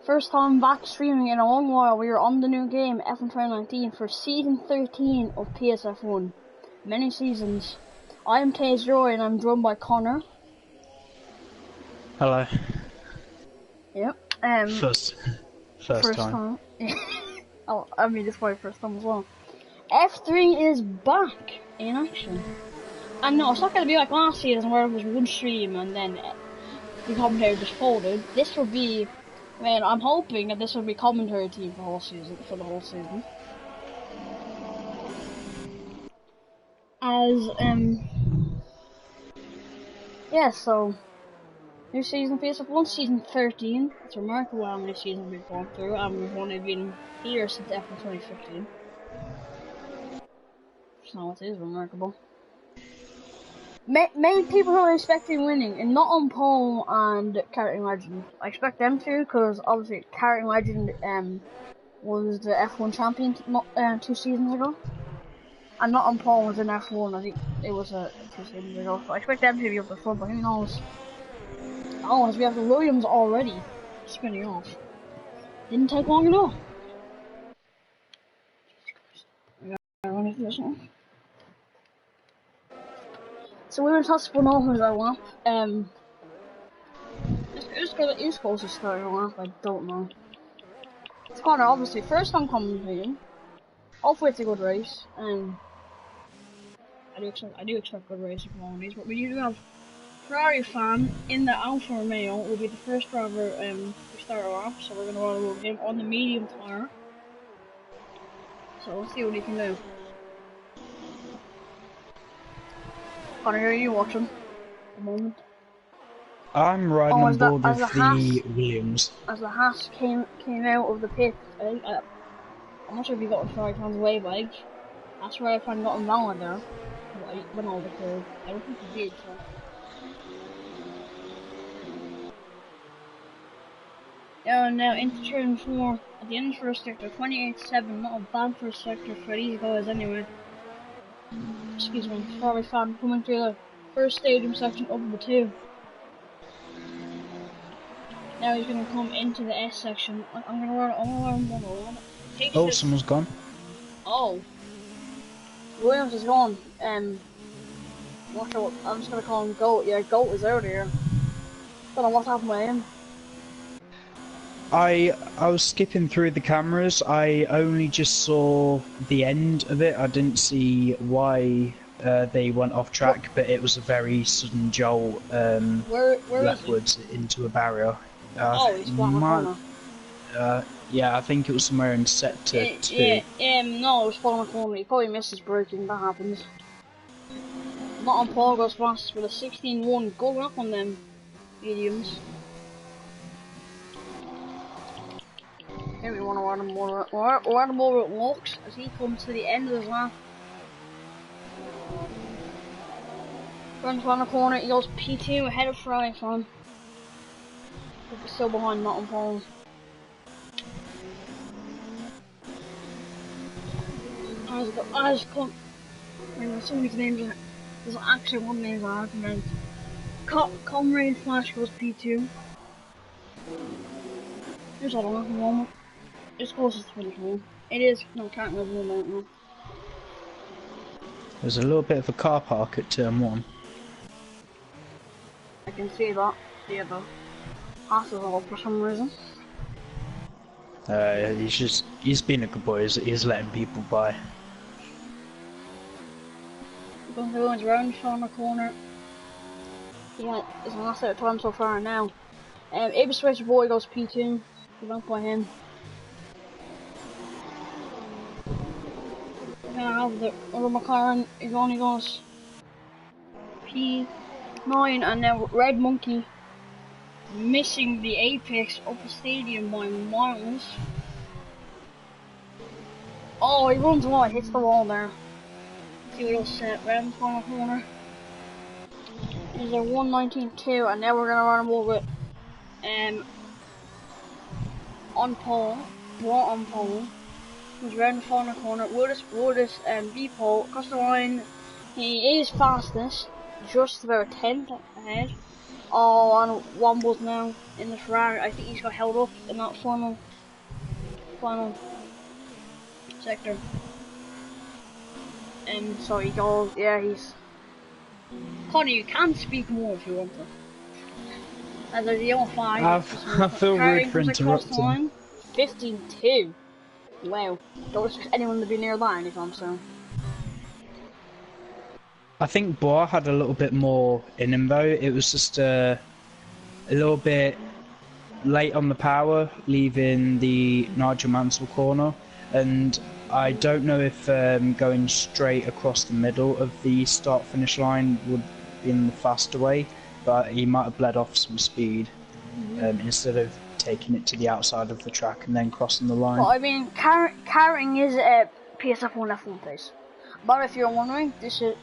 First time back streaming in a long while. We are on the new game, F1 2019, for season 13 of PSF1. Many seasons. I am Taze Joy and I'm joined by Connor. Hello. Yep. First time. Oh, I mean, it's my first time as well. F3 is back in action. And no, it's not going to be like last season where it was one stream and then the commentator just folded. This will be, man, I'm hoping that this will be commentary team for the whole season. So new season PSF1, season 13. It's remarkable how many seasons we've gone through, and we've only been here since F1 2015. So it is remarkable. Many people are expecting winning, and not on pole and Karting Legend. I expect them to, because obviously Karting Legend was the F1 champion 2 seasons ago. And not on pole was in F1, I think it was 2 seasons ago. So I expect them to be up the front, but who knows? Oh, as we have the Williams already spinning off. Didn't take long at all. So we were to spin off as I lap. Who's closest to a lap? I don't know. It's Connor, obviously, first time commentating. Hopefully it's a good race. I do expect good racing from all these, but we do have Ferrari fan in the Alfa Romeo will be the first driver to start a lap, so we're gonna run with him on the medium tire. So let's see what he can do. Connor, are you watching at the moment? I'm riding on board with the Williams. As the Haas came out of the pit, I'm not sure if you got the Ferrari fan's wave like. That's where I fan got him down there. When all the curve. I don't think he did, so. Now into turn 4 at the end of first sector, 28.7, not a bad first sector for these guys anyway. Excuse me, Ferrari fan coming through the first stadium section of the 2. Now he's gonna come into the S section. I'm gonna run one. Oh, someone's gone. Oh. Williams is gone. Not sure what, I'm just gonna call him Goat. Yeah, Goat is out here. Don't know what's happened with him. I was skipping through the cameras. I only just saw the end of it. I didn't see why they went off track, but it was a very sudden jolt where leftwards into a barrier. He's following the corner. Yeah, I think it was somewhere in sector 2. No, it was following the corner. He probably missed his braking. That happens. Not on Paul goes fast with a 16.1. Go up on them mediums. Here we want to run him over at walks as he comes to the end of his lap. Runs around the corner, he goes P2 ahead of Ferrari fan. He's still behind, not on pole. There's so many names. There's actually one name I recommend. Comrade Flash goes P2. There's all at the moment. It's closest to finish line. It is. No, can't remember the moment now. There's a little bit of a car park at turn 1. I can see that. Yeah, the Haas is all for some reason. He's been a good boy. He's letting people by. Going around the corner. Yeah, it's the last out of time so far now. Abe Switch Boy goes P2. We don't by him. Now have the other McLaren is only goes P9, and now Red Monkey missing the apex of the stadium by miles. Oh, he runs wide, hits the wall there. See what else set around the final corner. There's a 119.2, and now we're gonna run him over it. On pole, brought on pole. He's around the final corner. Woodis B pole across the line. He is fastest, just about a tenth ahead Oh, and Wamble's now in the Ferrari. I think he's got held up in that final sector. And so he goes, yeah, he's... Connor, you can speak more if you want to. As there's the 5. I feel rude for interrupting. 15-2. Wow. Don't expect anyone to be near that anytime soon. I think Bois had a little bit more in him though. It was just a little bit late on the power, leaving the Nigel Mansell corner, and I don't know if going straight across the middle of the start-finish line would be in the faster way, but he might have bled off some speed instead of taking it to the outside of the track and then crossing the line. Well, I mean, carrying is a PSF1 F1 pace. But if you're wondering, this is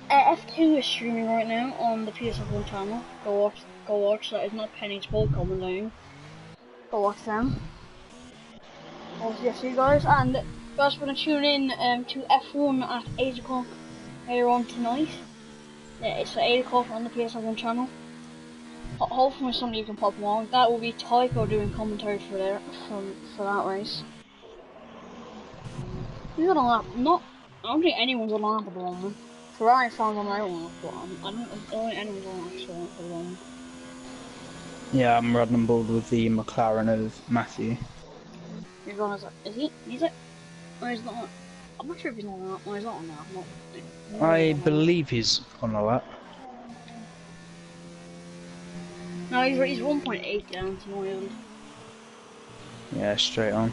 F2 is streaming right now on the PSF1 channel. Go watch that. It's not Penny's Bolt coming down. Go watch them. Obviously, yes, you guys, and you guys want to tune in to F1 at 8 o'clock later on tonight. Yeah, it's at 8 o'clock on the PSF1 channel. Hopefully somebody you can pop along. That will be Tycho doing commentary for that race. He's on a lap. I don't think anyone's on a lap at the moment. Ferrari fans on their own lap, but I don't think anyone's on a lap at the moment. Yeah, I'm riding on board with the McLaren of Matthew. He's on as is he? He's it? No, he's not. I'm not sure if he's on a lap. No, he's not on a lap. I believe he's on a lap. No, he's 1.8 down to Moyland. Yeah, straight on.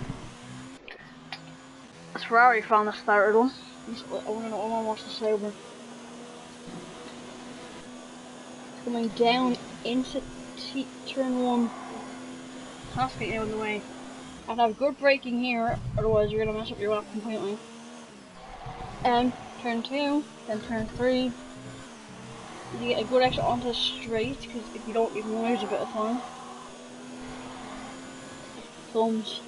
That's Ferrari found that started one. I want to watch the Sauber. Coming down into turn 1. Has to get out of the way. I have to have good braking here, otherwise you're gonna mess up your lap completely. And turn 2, then turn 3. You get a good exit onto the straight, because if you don't, you can lose a bit of time. Comes.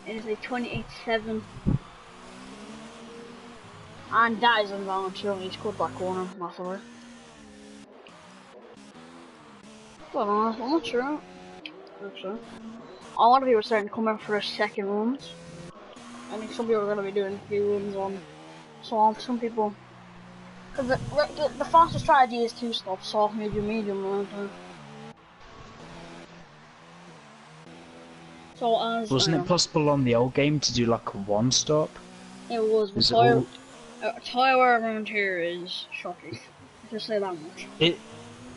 It is a 28.7. And that is involuntary, he's cut that corner massively. Well, I'm not sure. Actually. A lot of people are starting to come out for their second runs. I think some people are going to be doing a few runs on soft, some people... Because the fastest strategy is to stop soft, medium, long time. So as... Wasn't it possible on the old game to do like a one stop? It was, but tire around here is shocking. Just say that much.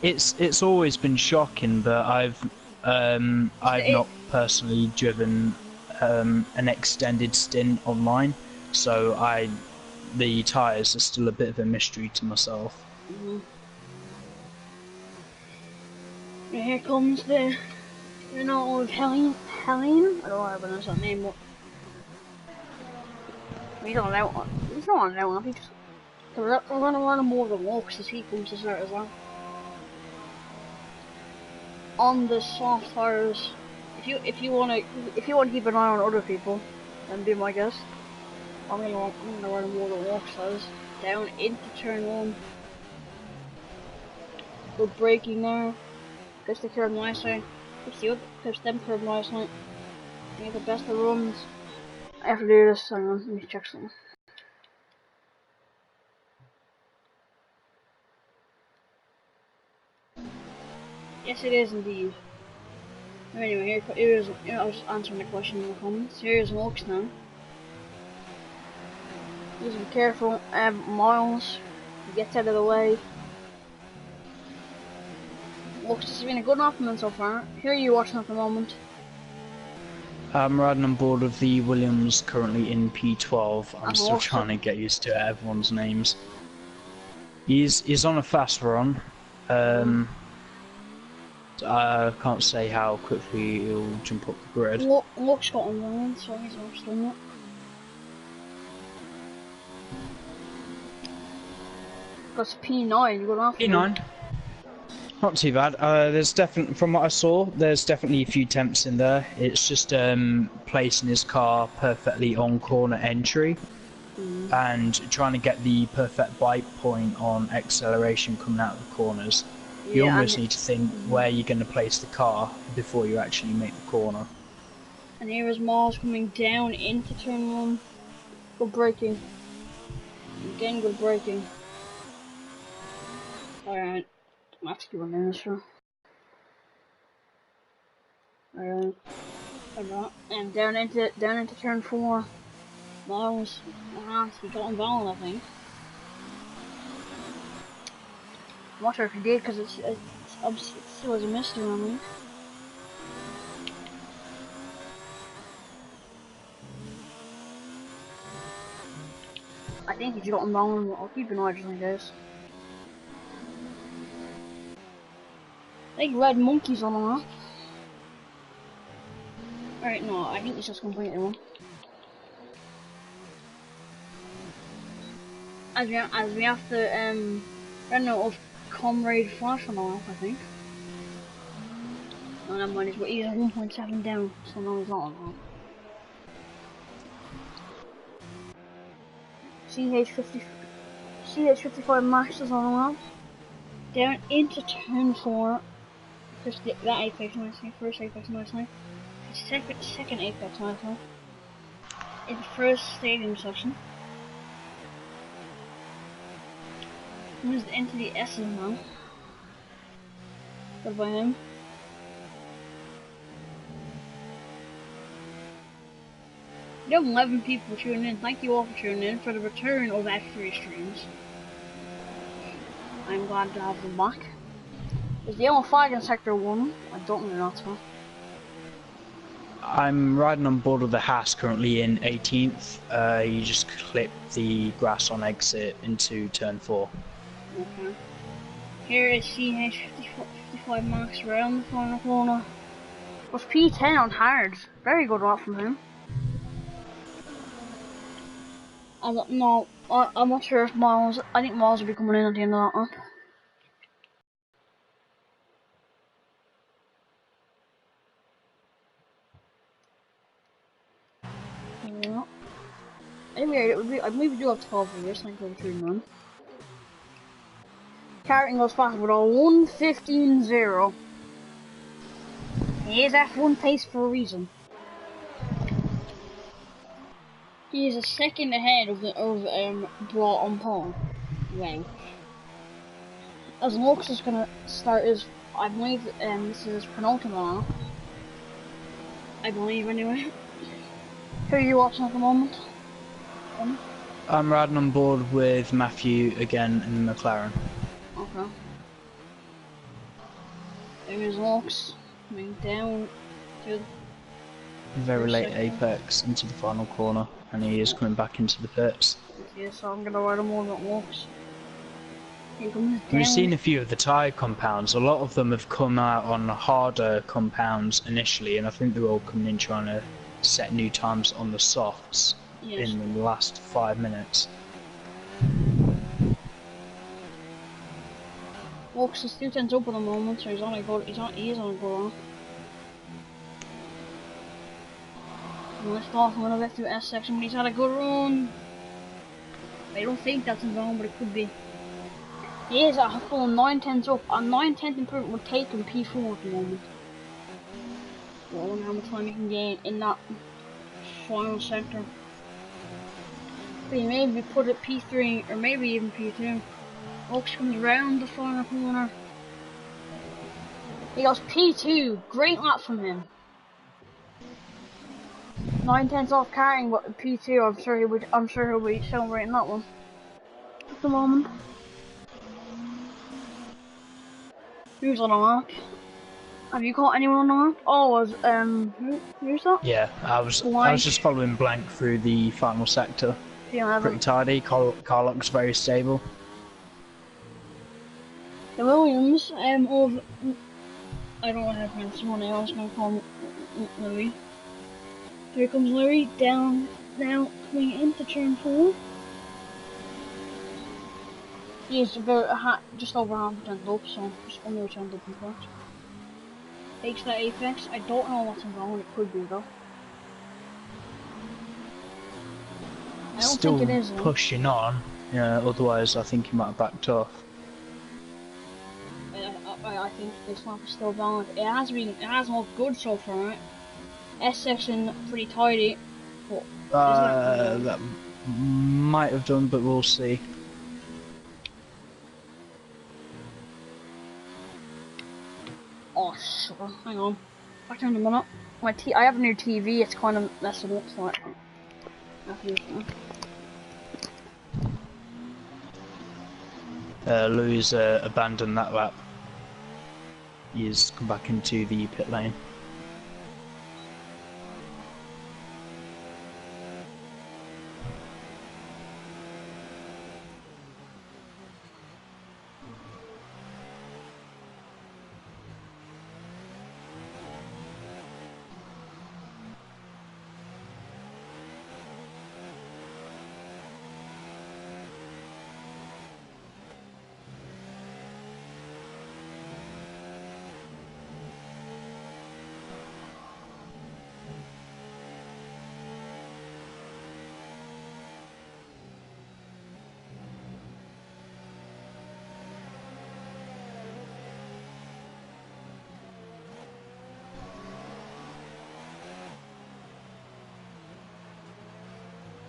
It's always been shocking, but I've not personally driven an extended stint online, so the tyres are still a bit of a mystery to myself. Here comes the old Helene. I don't know how to pronounce that name, but he's not out. He's not on out. He's just we're gonna run him more than walks as he comes to start as well. On the soft tires, if you want to keep an eye on other people, then be my guest. I'm gonna run more than walks tires down into turn 1. Good braking there. Push the curb nicely. Push them curb nicely. Get the best of runs. I have to do this. Hang on, let me check something. Yes, it is indeed. Anyway, here's I was answering the question in the comments. Here's Lux now. Just be careful. Miles, he gets out of the way. Lux has been a good opponent so far. Who are you watching at the moment? I'm riding on board of the Williams, currently in P12. I'm still trying to get used to everyone's names. He's on a fast run. I can't say how quickly he'll jump up the grid. Lux got on one, so he's not done that. That's P9, you got off. P9. Not too bad. There's definitely, from what I saw, there's definitely a few temps in there. It's just placing his car perfectly on corner entry. and trying to get the perfect bite point on acceleration coming out of the corners. You Yeah, almost need to think where you're going to place the car before you actually make the corner. and here is Mars coming down into turn 1. Good braking. Again, good braking. Alright, let's give a minute, sure. Alright. And down into turn 4. Miles, he got involved, I think. I'm not sure if he did, because it still was a mystery on me. I think he just got involved. I'll keep an eye just in case. I think red monkey's on the map. Alright, no, I think he's just completely wrong. As we have to run out of Comrade Flash on the map, I think. No, never mind, he's 1.7 down, so no, he's not on the map. CH55 Max is on the map. Down into turn 4. That apex nicely, first apex nicely. Second apex nicely. In the first stadium section. Moves into the S's now. Good by him. We have 11 people tuning in. Thank you all for tuning in for the return of F3 streams. I'm glad to have them back. Is the yellow flag in Sector 1? I don't know that one. I'm riding on board with the Haas currently in 18th. You just clip the grass on exit into turn 4. Okay. Here is CH55 Max around the final corner. Was P10 on hard. Very good lap from him. I'm not sure if Miles. I think Miles will be coming in at the end of that lap. Yeah. Anyway, I maybe do have 12 years. Thank you for tuning in. Carrington goes fast with a 1:15.0. He is F1 pace for a reason. He is a second ahead of Brought on pole. Wow. As Lux is gonna start his, I believe, this is his penultimate lap. I believe anyway. Who are you watching at the moment? I'm riding on board with Matthew again in the McLaren. Okay. There is Lux coming down to Very late apex into the final corner, and he is coming back into the pits. Okay, so I'm gonna ride him on at Lux. We've seen a few of the tyre compounds. A lot of them have come out on harder compounds initially, and I think they're all coming in trying to set new times on the softs in the last 5 minutes. Lux is 2 tenths up at the moment, so he is on a good lap. Lift off a little bit through S section, but he's had a good run. I don't think that's wrong, but it could be. He is at a full 9 tenths up. A 9-tenth improvement would take him P4 at the moment. Well, I wonder how much time he can gain in that final sector. But he maybe put it P3 or maybe even P2. Oaks comes round the final corner. He goes P2. Great lap from him. 9 tenths off carrying, but P2. I'm sure he'll be celebrating that one at the moment. Who's on the lap? Have you caught anyone on the lap? Oh, was who's that? Yeah, I was just following Blank through the final sector. Yeah, pretty tidy. Car looks very stable. The Williams of I don't know how to pronounce his name. I was going to call him Louis. Here comes Louis down now, coming into turn 4. He is about just over 0.5% up, so just under 1% up in fact. Takes that apex. I don't know what's involved. It could be though. I don't think it still is, though. pushing on. Yeah, otherwise I think he might have backed off. I think this map is still valid. It has looked good so far, right? S section pretty tidy, but isn't that good? That might have done, but we'll see. Oh, sure. Hang on. Back in a minute. I have a new TV. It's kind of messing up, so I have to use it. Louis abandoned that lap. He's come back into the pit lane.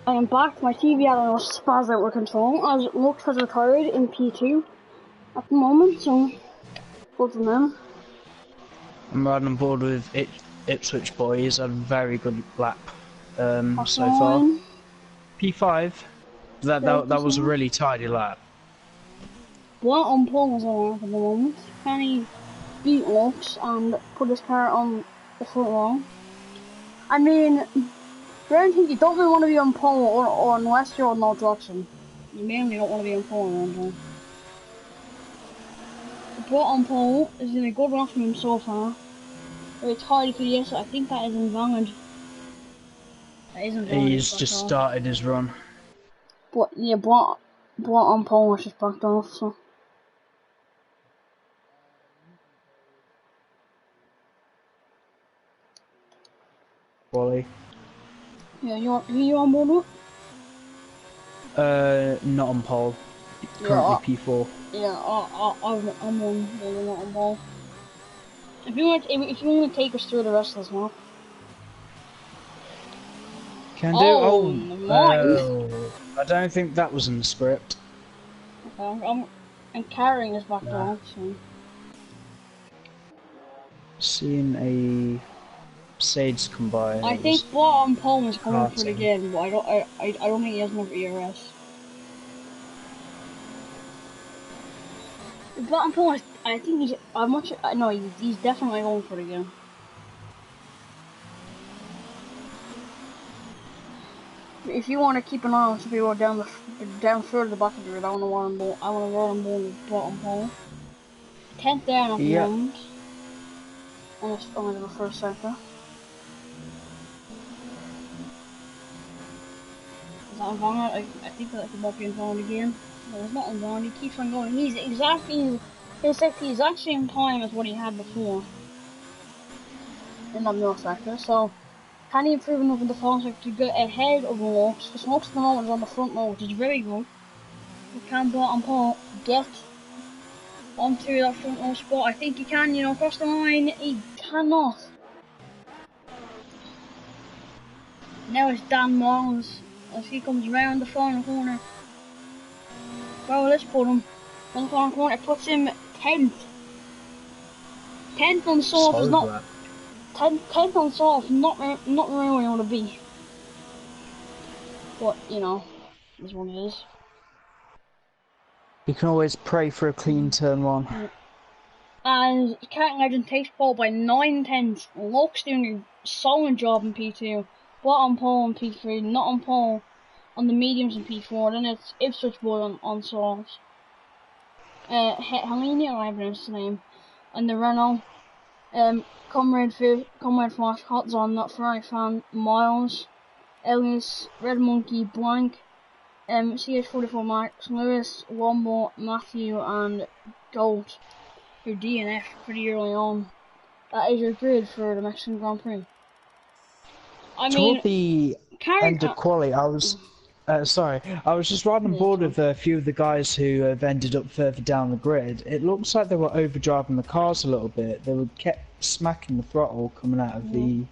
I am back. My TV had a spaz out of control as Lux has retired in P2 at the moment, so both of them. I'm riding on board with Ipswich boys. Had a very good lap so far. P5. That was a really tidy lap. What on pole is on at the moment? Can he beat Lux and put his car on the front row? I mean, I don't think you don't really want to be on pole or unless you're on no direction. You mainly don't want to be on pole around here. The brought on pole is in a good run from him so far. Very tidy for yes, I think that is invalid. That is invalid. He's just started his run. But yeah, brought on pole was just backed off, so. Wally. Yeah, you on board with? Not on pole. Currently P4. Yeah, I'm on board, not on pole. If you want to take us through the rest of this map. Can do. I don't think that was in the script. Okay, I'm carrying this back down, so. Seeing a Sage come by. I think bottom pole is coming for it again, but I don't think he has enough ERS. The bottom pole, I think he's definitely going for it again. If you want to keep an eye on some people down further the back of the grid, I want to run on board with bottom pole. 10th down at the moment. On the first sector. Is that invalid? I think that could not be invalid again. No, it's not invalid. He keeps on going. He's exactly the exact same time as what he had before in that middle sector. So, can he improve enough in the front sector to get ahead of Lux? Because Lux at the moment is on the front row, which is very good. But can bottom pole get onto that front row spot? I think he can. Cross the line. He cannot. Now it's Dan Miles as he comes round the final corner. Well, let's put him on the final corner. It puts him 10th. 10th on soft is not. 10th on soft, not really where you want to be. But is what it is. You can always pray for a clean turn one. Yeah. And Carrington Legend takes pole by 9/10. Lux doing a solid job in P2. Bottom pole in P3, not on pole on the mediums in P4. Then it's Ipswich boy on softs. Helene, or I pronounce his name, and the Renault. Comrade Flash, Hot's on that Ferrari fan, Miles, Elias, Red Monkey, Blank, CH44 Max, Lewis, Wombo, Matthew, and Gold, who DNF pretty early on. That is your grid for the Mexican Grand Prix. I mean, toward the end of quali, I was Sorry, I was just riding on Yeah, board so. with a few of the guys who have ended up further down the grid. It looks like they were overdriving the cars a little bit. They were kept smacking the throttle coming out of Yeah.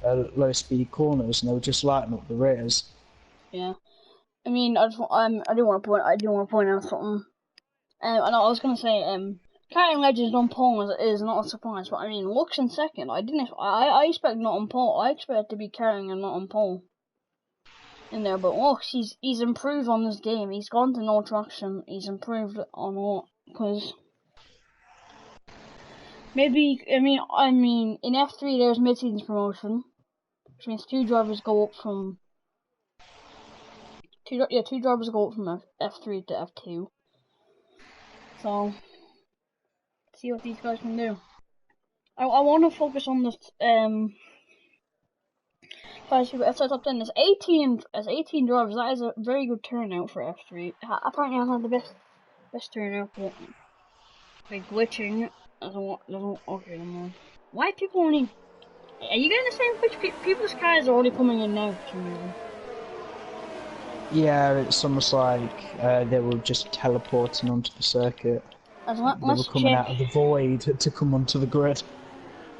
the low speed corners, and they were just lighting up the rears. Yeah. I mean, I do want to point out something. And I was gonna say, carrying legends on pole is not a surprise, but I mean, looks in second. I expect not on pole. I expect to be carrying and not on pole in there. But look, he's improved on this game. He's gone to no traction. He's improved on a lot because maybe I mean in F3 there's mid-season promotion, which means two drivers go up from two drivers go up from F3 to F2. So see what these guys can do. I want to focus on this F3 top 10 is 18 drivers. That is a very good turnout for F3. Apparently, I've had the best turnout, but like glitching doesn't okay anymore. Why people only? Are you getting the same glitch? People's cars are already coming in now for some reason. Yeah, it's almost like they were just teleporting onto the circuit. They were Let's coming check. out of the void to come onto the grid.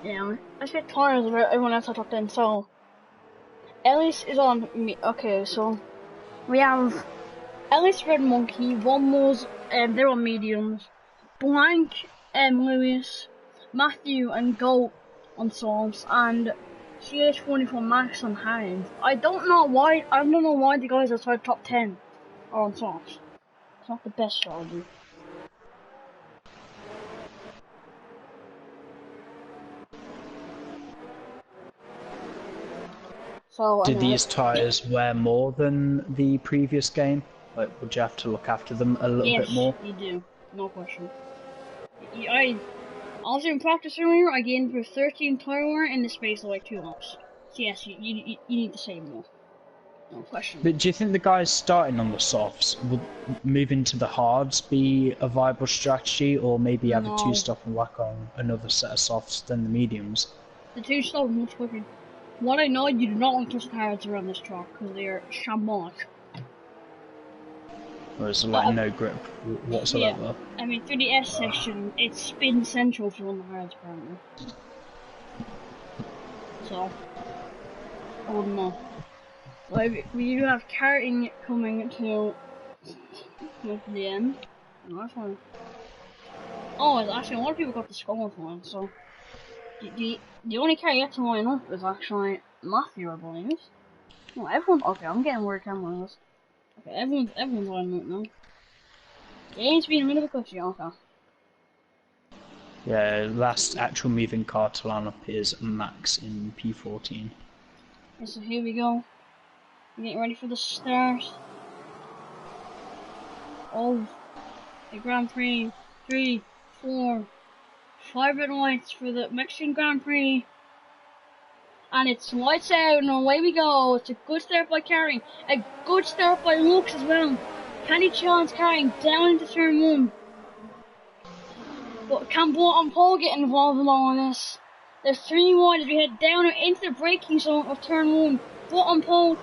Yeah, let's get tires of everyone else at top 10. So Ellis is on me. Okay, so we have Ellis, Red Monkey, One they're on mediums. Blank, Lewis, Matthew, and Goat on softs, and CH44 Max on hards. I don't know why the guys outside top 10 are on softs. It's not the best strategy. So Did anyway, these tyres wear more than the previous game? Like, would you have to look after them a little bit yes, more? you do, no question. I also in practice earlier, I gained for 13 tire wear in the space of like 2 laps. So yes, you need to save more. No question. But do you think the guys starting on the softs would moving to the hards be a viable strategy, or maybe have a No, two-stop and whack on another set of softs than the mediums? the 2 stop much quicker. What I know, you do not want to touch the hards around this track because they are shambolic. Or is there like no grip Yeah, whatsoever? I mean through the S section, it's spin central if you run the hards apparently. So, I wouldn't know. Like, we do have karting coming to the end. Oh, it's actually a lot of people got the score line, so the only car yet to line up is actually Matthew, I believe. No, everyone. Okay, I'm getting where camera is. Okay, everyone's lining up now. James being a bit of a cushy, okay. Yeah, last actual moving car to line up is Max in P14. Okay, so here we go. We're getting ready for the start of the Grand Prix. 3, 4, 5 red lights for the Mexican Grand Prix. And it's lights out and away we go. It's a good start by Carring. A good start by Lux as well. Can he challenge Carring down into turn 1? But can Bottom Pole get involved in all of this? There's 3 wide as we head down into the braking zone of turn 1. Bottom Pole,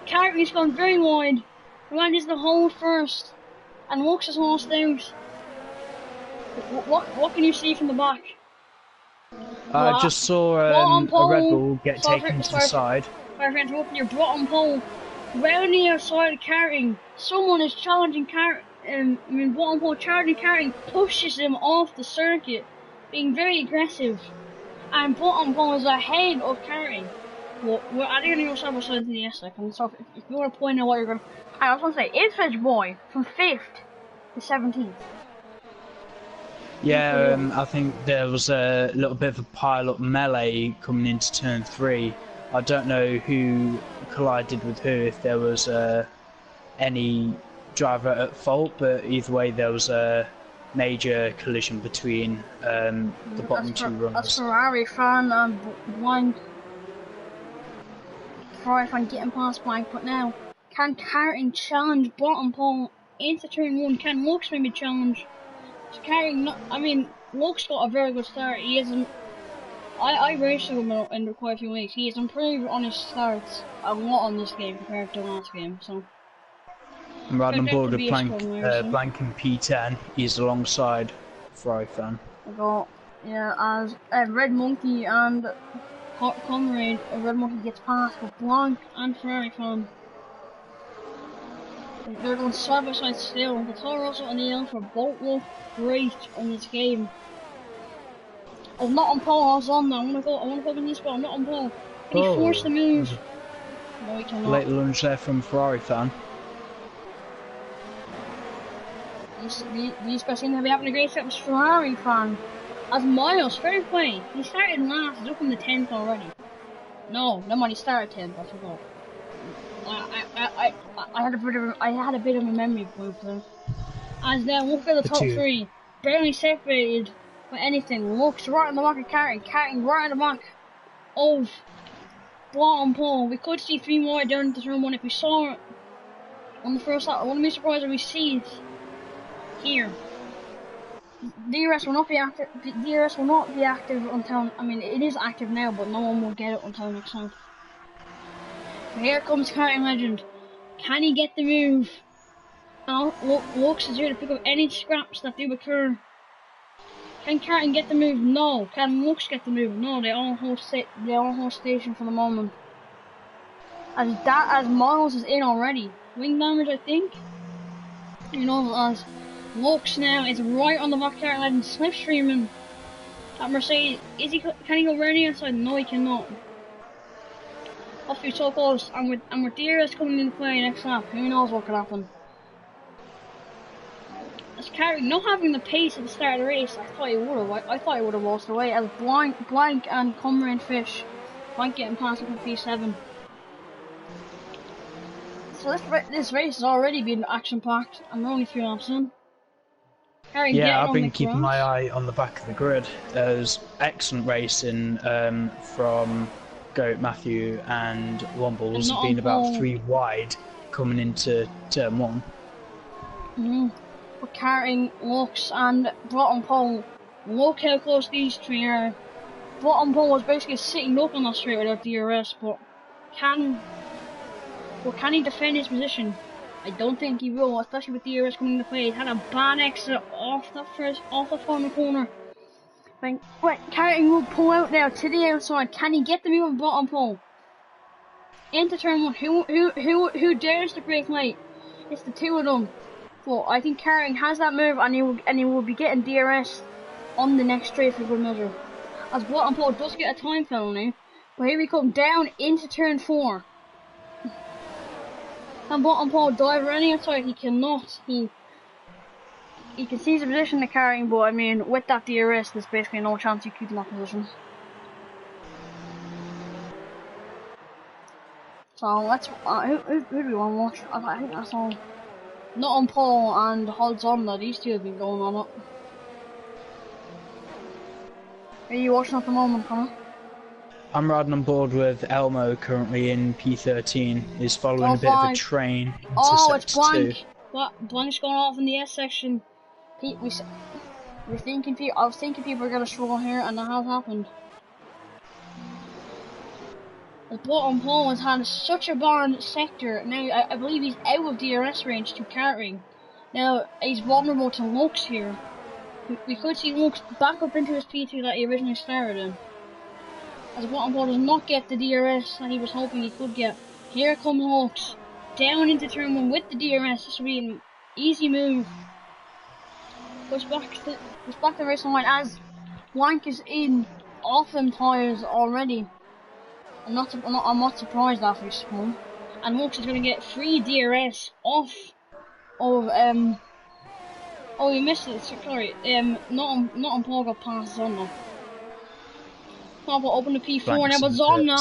Carring's gone very wide. Manages to hold first. And Lux has lost out. What can you see from the back? I just saw a Red Bull get taken to the side. Sorry for interrupting your bottom pole. Round the outside of Carring, someone is challenging bottom pole challenging Carring, pushes him off the circuit, being very aggressive. And bottom pole is ahead of Carring. Well, I think I'm going to go side by side to the S second, so if you want to point out what you're going to... I was going to say, Ipswich boy, from 5th to 17th. Yeah, I think there was a little bit of a pile-up melee coming into turn 3. I don't know who collided with who, if there was any driver at fault, but either way there was a major collision between the bottom 2 runners. That's Ferrari fan and Blank. Ferrari fan getting past Blank, but now can Carting challenge bottom pole into turn 1? Can Lux maybe challenge? Lux got a very good start. He isn't. I raced him in quite a few weeks. He has improved on his starts a lot on this game compared to last game. So I'm riding on That board could with be a strong race, yeah. Blank and P10. He's alongside Ferrari fan. I got, yeah, as Red Monkey and Conrad, Red Monkey gets past, but Blanc and Ferrari fan. They're going side by side still. The Toro Rosso and the Alfa both look great in this game. I'm not on pole, I was on now. I wanna go in this spot, I'm not on pole. Can he force the move? No, he cannot. Late lunge there from Ferrari fan. These guys seem to be having a great set with Ferrari fan. As Miles, fair play. He started last, he's up in the 10th already. No, never mind, he started 10th, I forgot. I had a bit of a memory boost there. As then look at the top three, barely separated by anything. Looks right on the back of Carting right on the back of bottom pole. We could see 3 more down into turn 1 if we saw it on the first lap. I wouldn't be surprised if we see it here. DRS will not be active. DRS will not be active until, I mean, it is active now, but no one will get it until next time. So here comes Karting Legend. Can he get the move? Lux is here to pick up any scraps that do occur. Can Karting get the move? No. Can Lux get the move? No. They all hold station for the moment. As Miles is in already. Wing damage, I think. You know, as Lux now is right on the back Karting Legend, slipstreaming at Mercedes. Can he go around the outside? No, he cannot. Off to so close, and with DRS coming into play next lap, who knows what could happen. As Karting not having the pace at the start of the race, I thought he would have lost away. As Blank and Comrade Fish, Blank getting past him for P7. So this race has already been action packed, and we're only 3 laps in. Yeah, I've been keeping my eye on the back of the grid. There's excellent racing from Goat, Matthew and Wombles have been about 3 wide coming into turn 1. But Karting, Lux and bottom pole. Look how close these 3 are. Bottom pole was basically sitting up on that straight without DRS, but can he defend his position? I don't think he will, especially with DRS coming into play. He had a bad exit off the final corner. Wait, Karting will pull out now to the outside. Can he get the move on bottom pole? Into turn 1. Who dares to brake late? It's the 2 of them. But I think Karting has that move, and he will be getting DRS on the next straight for good measure. As bottom pole does get a time penalty, but here we come down into turn 4. And bottom pole dive running outside. He cannot. He can seize the position to Karting, but I mean, with that DRS, there's basically no chance you keep in that position. So let's. Who do we want to watch? I think that's all. Not on pole and Holds on that these 2 have been going on it. Are you watching at the moment, Connor? I'm riding on board with Elmo currently in P13. He's following a bit of a train into it's Blank. 2. Blank's going off in the S section. I was thinking people were gonna struggle here, and that has happened. The bottom pole has had such a bad sector. Now I believe he's out of DRS range to Karting. Now he's vulnerable to Lux here. We could see Lux back up into his P2 that he originally started in. As the bottom pole does not get the DRS that he was hoping he could get. Here comes Lux down into turn 1 with the DRS. This will be an easy move. Goes back to the racing line as Blank is in off them tyres already. I'm not surprised after he spun. And Lux is going to get free DRS off of oh, you missed it. Sorry. Not on pole, got past Zonna. Now we'll open the P4 now, but Zonna.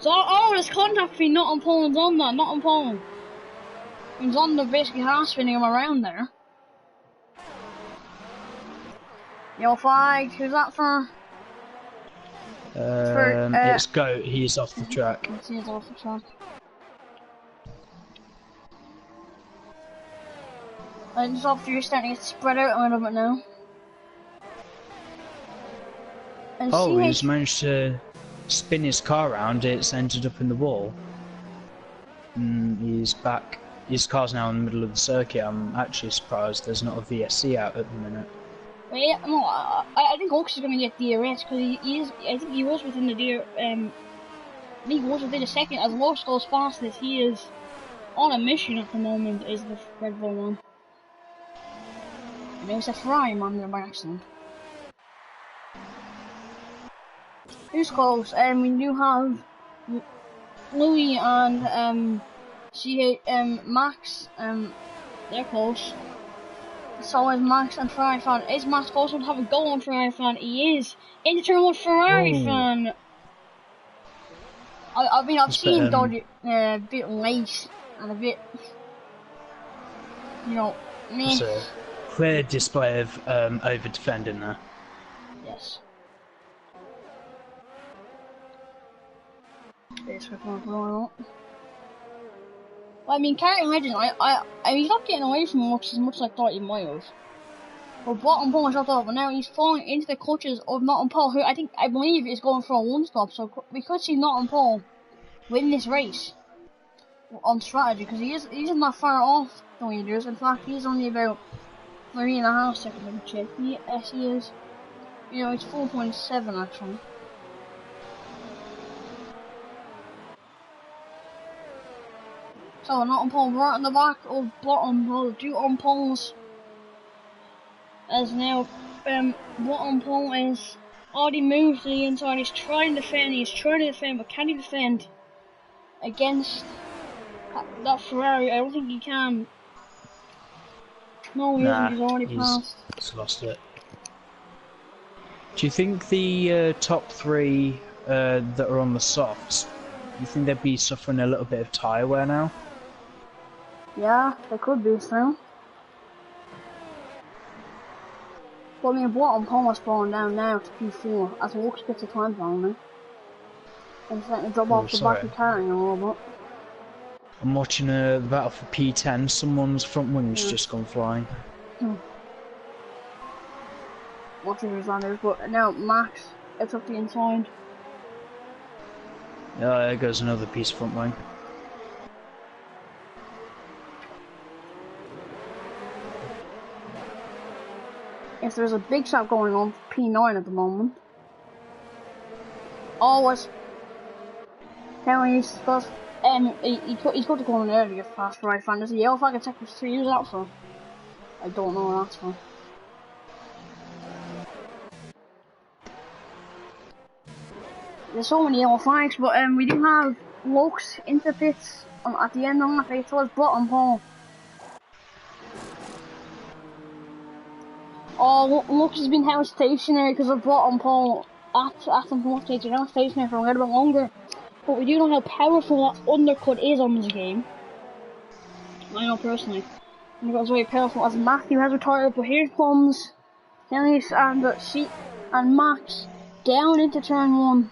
Oh, there's contact between not on pole and Zonna. Not on pole. And Zonna basically half spinning him around there. Yellow flag. Who's that for? It's Goat, he's off the track. He's off the track. And just after you're starting to get spread out a little bit now. And he's managed to spin his car around, it's ended up in the wall. And he's back his car's now in the middle of the circuit. I'm actually surprised there's not a VSC out at the minute. But yeah, no, I think Oaks is going to get DRS because he is. I think he was within the I think he was within a second. As Oaks goes fastest, he is on a mission at the moment. Is the Red Bull one? And it was a Ferrari man there by accident. Who's close? We do have Louis and Max. They're close. So is Max and Ferrari fan. Is Max close to have a go on Ferrari fan? He is. Into turn one Ferrari fan. I've seen Dodge a bit late and a bit, you know, meh. It's a clear display of over defending there. Yes. I mean, Carrying Legend, he's not getting away from Lux as much as I thought he might have. But Bottom Pole was up, but now he's falling into the clutches of Nottingham Paul, who I believe is going for a one-stop. So we could see Nottingham Paul win this race on strategy, because he's not far off the leaders. In fact, he's only about 3.5 seconds. Let me check. Yes, he is. You know, it's 4.7 actually. So Nottingham Paul right on the back of Bottom Pole, two on poles. As now, Bottom Pole is already moved to the inside. He's trying to defend, but can he defend against that Ferrari? I don't think he can. No, he isn't. He's already passed. He's lost it. Do you think the top three that are on the softs, you think they'd be suffering a little bit of tyre wear now? Yeah, they could be still. But I mean, Bottom Pole is falling down now to P4 as Walks gets a time finally. And starting to drop off the back of Carrying a little bit. I'm watching the battle for P10. Someone's front wing's just gone flying. Watching his ladders, but now Max, it's up the inside. Yeah, there goes another piece of front wing. Yes, there's a big shot going on for P9 at the moment. Always. He's got he's got to go on earlier fast right fan. There's a yellow flag attack was 3 years out for. I don't know what that's for. There's so many yellow flags, but we do have Lux into pits at the end of the race towards Bottom Pole. Oh, Lux has been held stationary because of Bottom Pole at some point. They're not stationary for a little bit longer. But we do know how powerful that undercut is on this game. I know personally. And it's very powerful as Matthew has retired, but here comes Dennis and Max down into turn 1.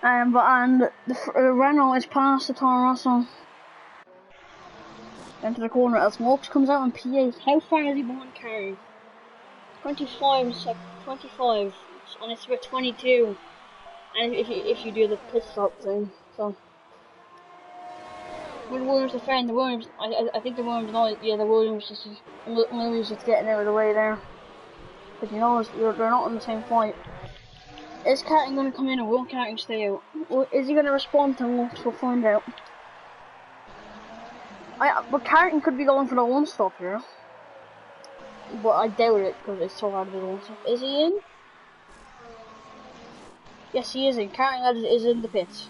And the Renault is past the Toro Rosso. Into the corner as Lux comes out on P8. How far is he behind Carey? 25, and it's about 22. And if you do the pit stop thing, so with Williams defending the Williams, I think the Williams the Williams just getting out of the way there. But you know they're not in the same fight. Is Carton going to come in or will Carton stay out? Or is he going to respond to Lux? We'll find out. But Carton could be going for the one stop here. But I doubt it because it's so hard to do the one stop. Is he in? Yes, he is in. Carton is in the pits.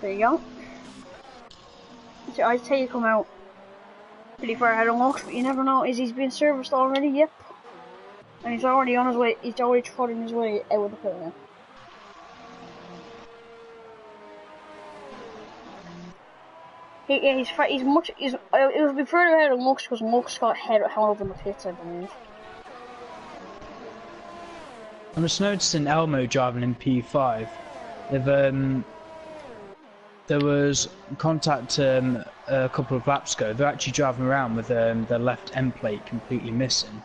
There you go. So I'd say he come out pretty far ahead of Lux, but you never know. Is he's been serviced already? Yep. And he's already on his way. He's already trotting his way out of the pit now. He's much. It will be further ahead of Lux because Lux got held over in the pits, I believe. I'm just noticing Elmo driving in P5. They've there was contact a couple of laps ago. They're actually driving around with their left end plate completely missing.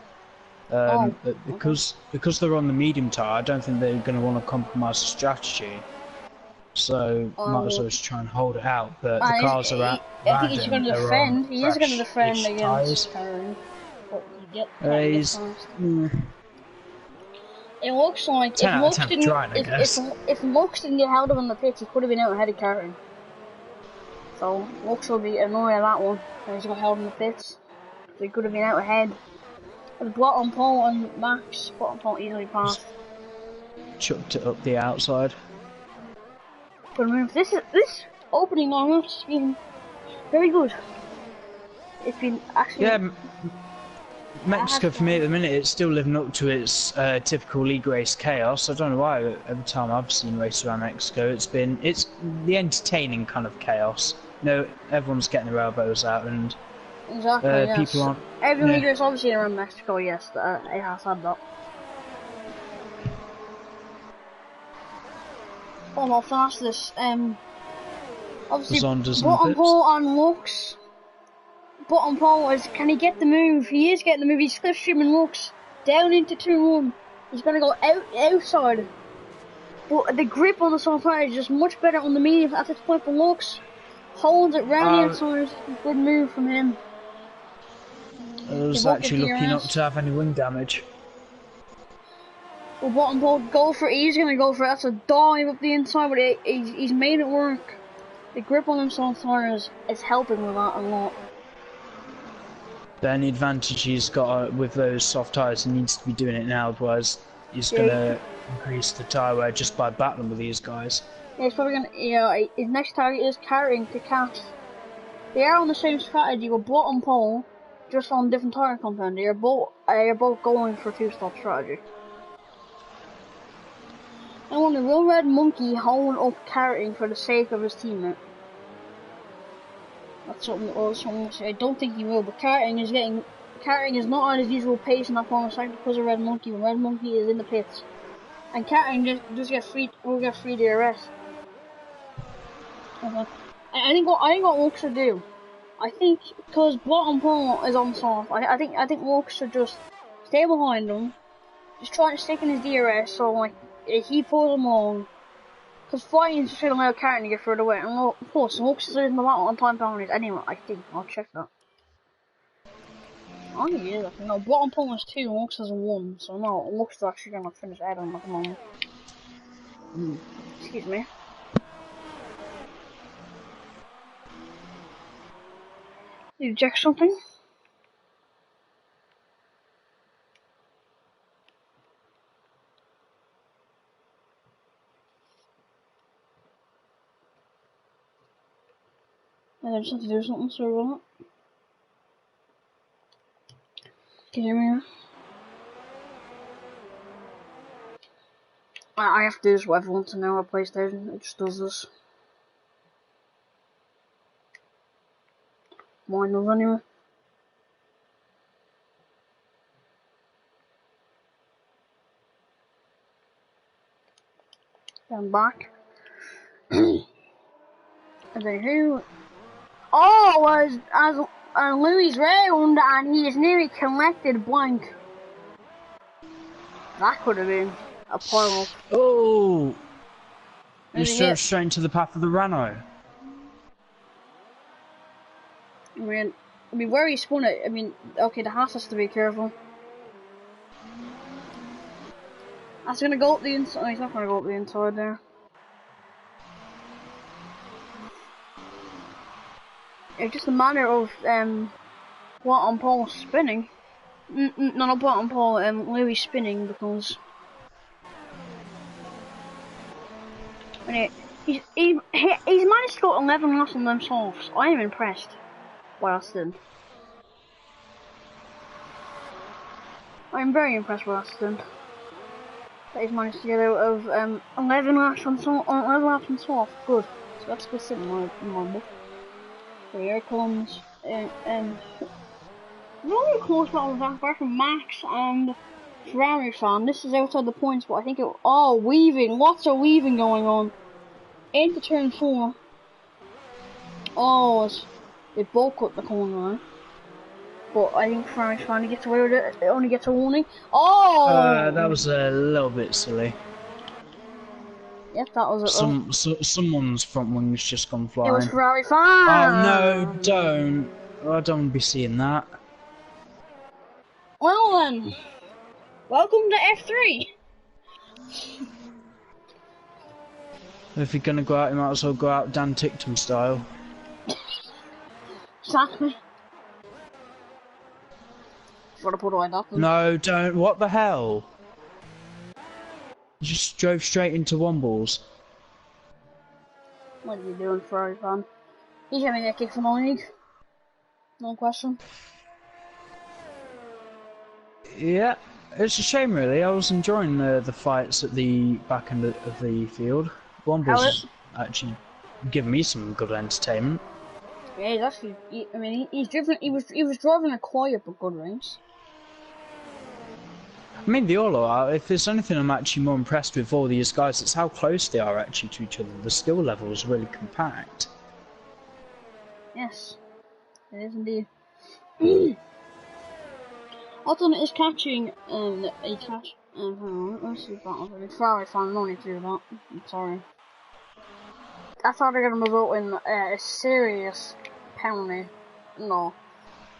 But because they're on the medium tyre, I don't think they're going to want to compromise the strategy. so might as Oh, well just try and hold it out. But the and cars around I think he's going to are on defend. He is going to defend fresh-ish against tyres. Karen, but Karen gets He's past. It looks like 10 out of 10 for trying, I guess. if Lux didn't get held up in the pits, he could have been out ahead of Karen. So Lux will be annoyed at that one. And he's got held in the pits. So he could have been out ahead. But bottom pole and Max, bottom pole easily passed. Chucked it up the outside. Good move. This opening lineup has been very good. It's been actually. Yeah, Mexico for me at the minute, it's still living up to its typical league race chaos. I don't know why every time I've seen races around Mexico, it's the entertaining kind of chaos. You know, everyone's getting their elbows out and Exactly, yes. people aren't. Every league race obviously around Mexico, yes, it has had that. Oh, how fast this, obviously, bottom pole on Lux. Bottom pole is, can he get the move? He is getting the move, he's slipstreaming Lux down into 2-1. He's gonna go outside. But the grip on the soft tire is just much better on the medium at this point for Lux. Holds it round the outside. Good move from him. I was actually lucky not to have any wing damage. Well, bottom pole go for it. He's gonna go for it. That's a dive up the inside, but he's made it work. The grip on them soft tires is helping with that a lot. The only advantage he's got with those soft tyres, he needs to be doing it now, otherwise he's going to increase the tyre wear just by battling with these guys. Yeah, he's probably going to, his next target is carrying to catch. They are on the same strategy with bottom pole, just on different tyre compound. They're both going for two-stop strategy. I wonder, will Red Monkey hold up carrying for the sake of his teammate? That's something I don't think he will, but carrying is not at his usual pace in that corner sector because of Red Monkey. When Red Monkey is in the pits, and carrying just get free DRS. Okay. I think what Lux should do, I think because bottom pole is on soft, I think Lux should just stay behind him, just try to stick in his DRS so like he pulls him along. Because fighting is just going to allow Karen to get further away. And of course, Lux is losing the battle on time penalties anyway, I think. I'll check that. I think he is, actually. No, bottom pole is 2 and Lux is 1. So no, Lux is actually going to finish ahead of him at the moment. Excuse me. You check something? I just have to do something, sorry about that. Can you hear me now? I have to do this with everyone to know at PlayStation, it just does this. Mine does anyway. I'm back. And then who? Oh, as Louis round and he is nearly collected blank. That could have been a pile. Oh! You served straight into the path of the Rano. I mean where he spun it, okay, the Haas has to be careful. That's gonna go up the inside. No, he's not gonna go up the inside there. It's just a matter of bottom pole spinning. No, not bottom pole. Louis spinning because he's managed to go 11 laps on them softs. I am impressed by Aston. I'm very impressed with Aston. That he's managed to get out of 11 laps on soft. Good. So that's good sitting in my book. So here it comes. Really close battle back from Max and Ferrari fan. This is outside the points, but I think weaving. Lots of weaving going on. Into turn 4. Oh, they both cut the corner now. But I think Ferrari's fan gets away with it. It only gets a warning. Oh! That was a little bit silly. Yep, that was it though. Someone's front wing's just gone It was flying. Ferrari Oh no, fan! don't. I don't want to be seeing that. Well then, welcome to F3. If you're gonna go out, you might as well go out Dan Tickton style. Exactly. What a put away that then. No, don't. What the hell? You just drove straight into Wombles. What are you doing, Ferrari fan? He's gonna get kicked from the league. No question. Yeah, it's a shame really. I was enjoying the fights at the back end of the field. Wombles was actually giving me some good entertainment. Yeah, he's actually. He's driven. He was driving a quiet but good race. I mean, they all are. If there's anything I'm actually more impressed with all these guys, it's how close they are actually to each other. The skill level is really compact. Yes, it is indeed. Otton is catching a catch. Hang on, let's see if that was a Ferrari fan. No need to do that. I'm sorry. I thought they were gonna result in a serious penalty. No, no?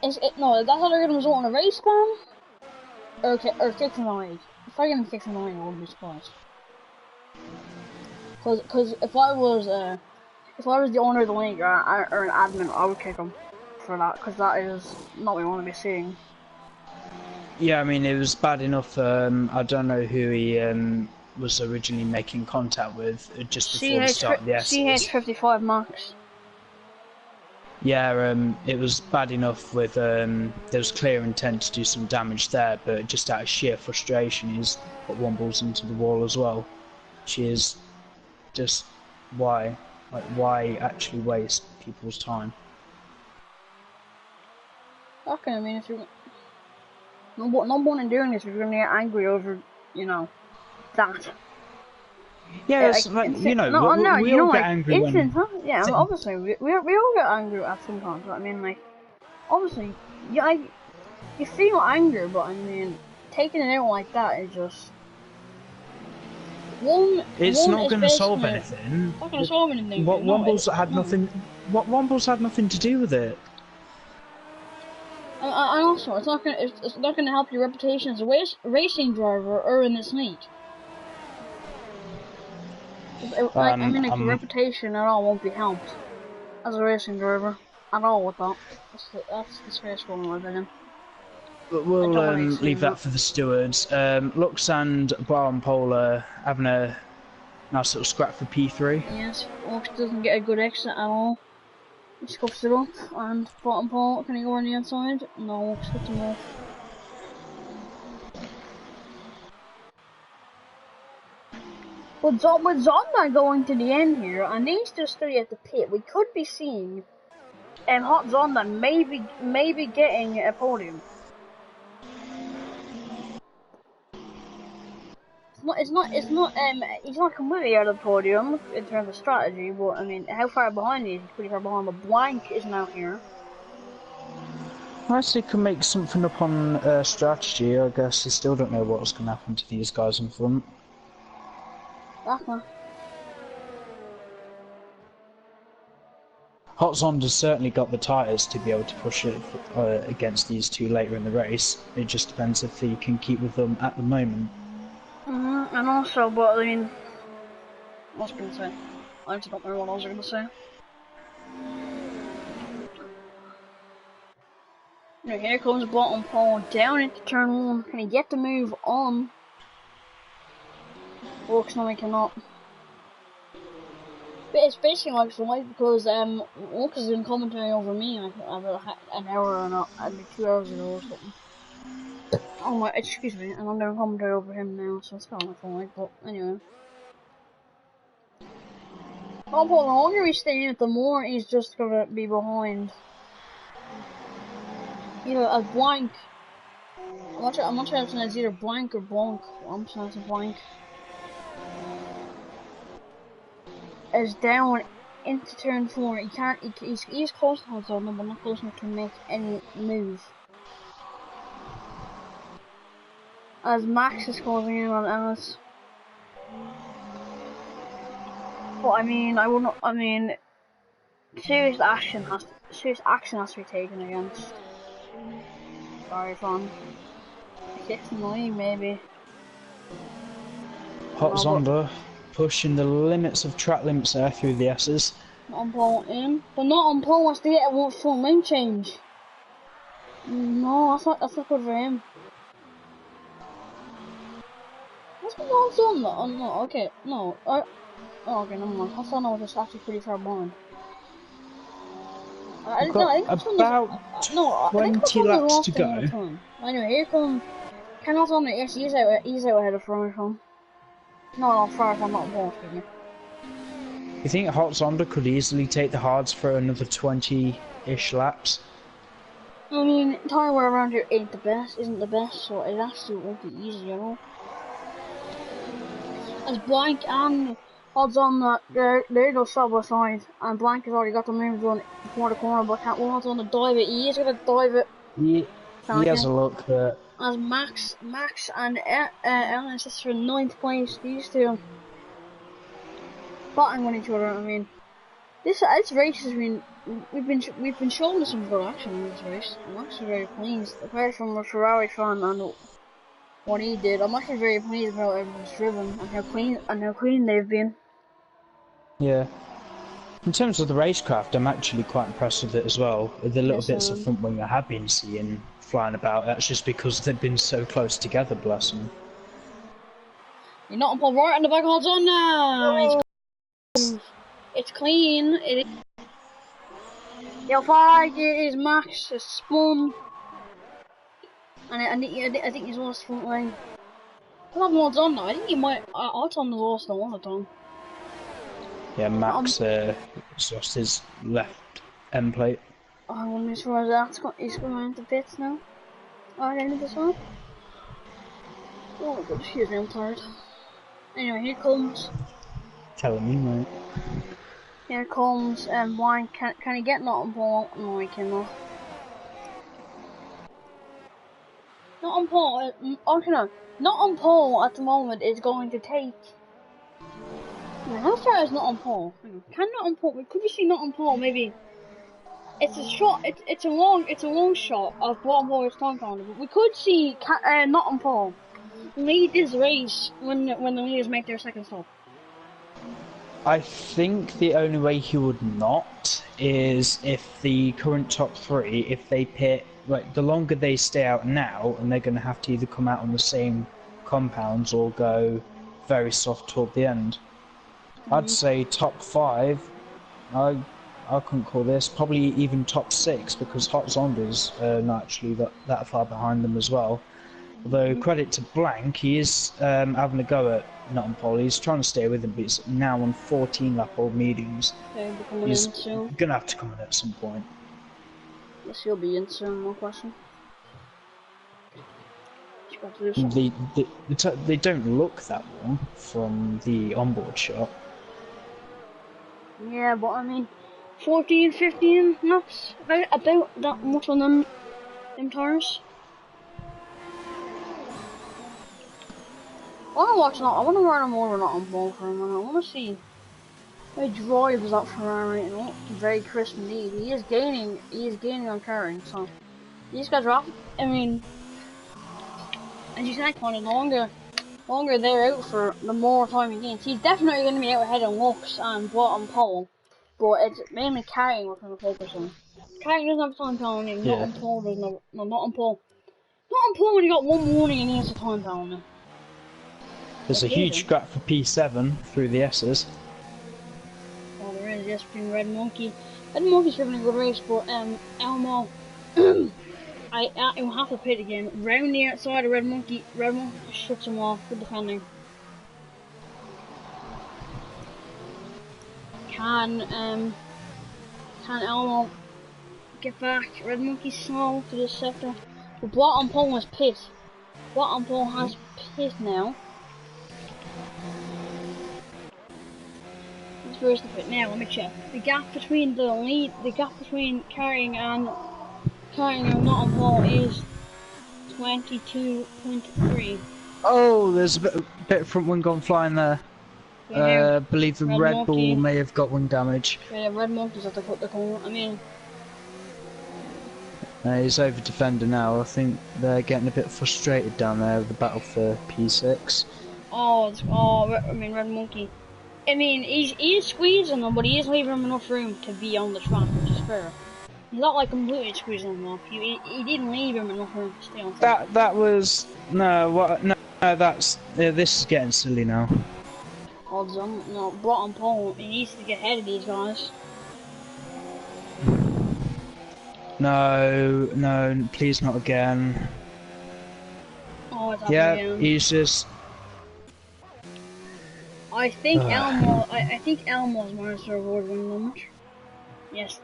That's how they're gonna result in a race ban. Or kick from the league. If I get him kicked from the league, I wouldn't be surprised. Cause if I was the owner of the league or an admin, I would kick him for that. Cause that is not what we want to be seeing. Yeah, I mean, it was bad enough. I don't know who he was originally making contact with just before the start of the S's. CH55 Max. Yeah, it was bad enough with there was clear intent to do some damage there, but just out of sheer frustration, he's put Wombles into the wall as well. Which is just why actually waste people's time? Okay, I mean, if you're not one in doing this, if you're gonna get angry over, that. Yeah, it's like, we all get angry when... Huh? Yeah, obviously, we all get angry at some times. I mean, like, obviously, yeah, you feel anger, but I mean, taking it out like that is just... It's not going to solve anything. It's not going to solve anything. Wombles had nothing... Wombles had nothing to do with it. And also, it's not going to help your reputation as a racing driver or in this league. Your reputation at all won't be helped as a racing driver at all with that. That's disgraceful in my opinion. We'll leave that for the stewards. Lux and Baron Pole are having a nice little scrap for P3. Yes, Lux doesn't get a good exit at all. He scuffs it up, and Baron Pole, can he go on the inside? No, Lux gets him off. With Zonda going to the end here, and these two stay at the pit, we could be seeing Hot Zonda maybe getting a podium. It's not he's not completely out of the podium in terms of strategy, but I mean, how far behind he is? He's pretty far behind, but Blank is now here. Unless they can make something up on strategy, I guess they still don't know what's going to happen to these guys in front. Exactly. Hot Zonda's certainly got the tyres to be able to push it against these two later in the race. It just depends if he can keep with them at the moment. And also, but I mean, what was I going to say? I actually don't remember what I was going to say. Here comes Bottom Pole down into turn 1. Can he get the move on? Looks no, he cannot. But it's basically like so light because Lux is in commentary over me like about an hour or not, maybe 2 hours ago or something. Oh my, excuse me, and I'm doing commentary over him now, so it's kind of like, but anyway. Oh, Paul, the longer we stay in it, the more he's just gonna be behind. Either a Blank. I'm not sure if it's either Blank or Blanc. I'm saying it's a Blank. Is down into turn 4. He can't. He's close enough to him, but not close enough to make any move. As Max is closing in on Ellis. But I mean, I wouldn't. I mean, serious action has to be taken against. Sorry, fun. 69 maybe. Hot No, Zonda pushing the limits of track limits there through the S's. not on pole in, but not on pole wants to get a full lane change. No, that's not good for him. What's going on? Oh, no, okay, no. Oh, okay, never mind. I thought I was just actually pretty far behind. We've got about 20 laps to go. Anyway, here comes. Cannot on the yes, he's out ahead of Ferrari. No, Ferrari, I'm not involved, excuse me. You think Hot Zonda could easily take the hards for another 20-ish laps? I mean, tire wear around here isn't the best, so it actually won't be easy, you know. As Blank and Odds on that, there you go side by side, and Blank has already got the moves on before the corner, but can't Odds on the dive it. He is gonna dive it. He has a look that. As Max and Ellen is just for 9th place. These two batting on each other. I mean, this race has been we've been shown some good action in this race. I'm actually very pleased. Apart from a Ferrari fan and what he did, I'm actually very pleased about everyone's driven and how clean they've been. Yeah. In terms of the racecraft, I'm actually quite impressed with it as well. The little bits of front wing I have been seeing flying about, that's just because they've been so close together, bless them. You're not on pole right, and the back holds on now. It's clean. It is. Your flag is Max. It's spun. And I think he's lost front line. I have mods on now. I think he might. I'll tell him the lost the one at time. Yeah, Max lost his left end plate. I'm gonna miss where that's going. He's going into pits now. At the end of this one. Oh my god, excuse me, I'm tired. Anyway, here comes. Telling me, mate. Here comes Wine. Can he get not on pole? No, he cannot. Not on pole. Okay, no. Not on pole at the moment is going to take. How far is not on pole? Can not on pole? Could we see not on pole? Maybe. It's a shot. It's a long shot of what Boy's time pounder. But we could see not on pole lead this race when the leaders make their second stop. I think the only way he would not is if the current top three, if they pit, like the longer they stay out now, and they're going to have to either come out on the same compounds or go very soft toward the end. I'd say top 5. I couldn't call this. Probably even top 6 because Hot Zonda's not actually that far behind them as well. Although credit to Blank, he is having a go at Nottingham Pole. He's trying to stay with him, but he's now on 14 lap old mediums. He's gonna have to come in at some point. Yes, he'll be in soon. No question. They don't look that long from the onboard shot. Yeah, but I mean, 14, 15 laps, about that much on them tires. I want to ride him over not on ball for a minute. I want to see how he drives that Ferrari and what very crisp indeed. He is gaining on carrying, so these guys are off. I mean, as you said, kind of longer they're out for, the more time he gains. He's definitely going to be out ahead on looks and bottom pole, but it's mainly carrying we're going to focus on. Carrying doesn't have time penalty, not on pole, there's not on pole. Not on pole when you got one warning and he has a time penalty. There's a huge gap for P7 through the S's. Oh, there is, yes, between Red Monkey. Red Monkey's having a good race, but Elmo, I will have to pit again. Round the outside of Red Monkey shuts him off. Good defending. Can Elmo get back? Red Monkey's slow to the sector. The bottom pole has pit. Bottom pole has pit now. Where's the pit now? Let me check. The gap between carrying and not on pole is 22.3. Oh, there's a bit of front wing gone flying there. Yeah, I believe the Red Red Bull Monkey. may have got wing damage. Yeah, Red Monkey's at the corner. I mean, He's over defender now. I think they're getting a bit frustrated down there with the battle for P6. I mean, Red Monkey. I mean, he's squeezing them, but he is leaving him enough room to be on the track, which is fair. He's not like completely squeezing him off. He didn't leave him enough room to stay on track. That was no. That's this is getting silly now. Odds on, no, bottom pole. He needs to get ahead of these guys. No, please not again. Oh, it's happening again. He's just. I think I think Elmo's managed to avoid winning the match. Yes,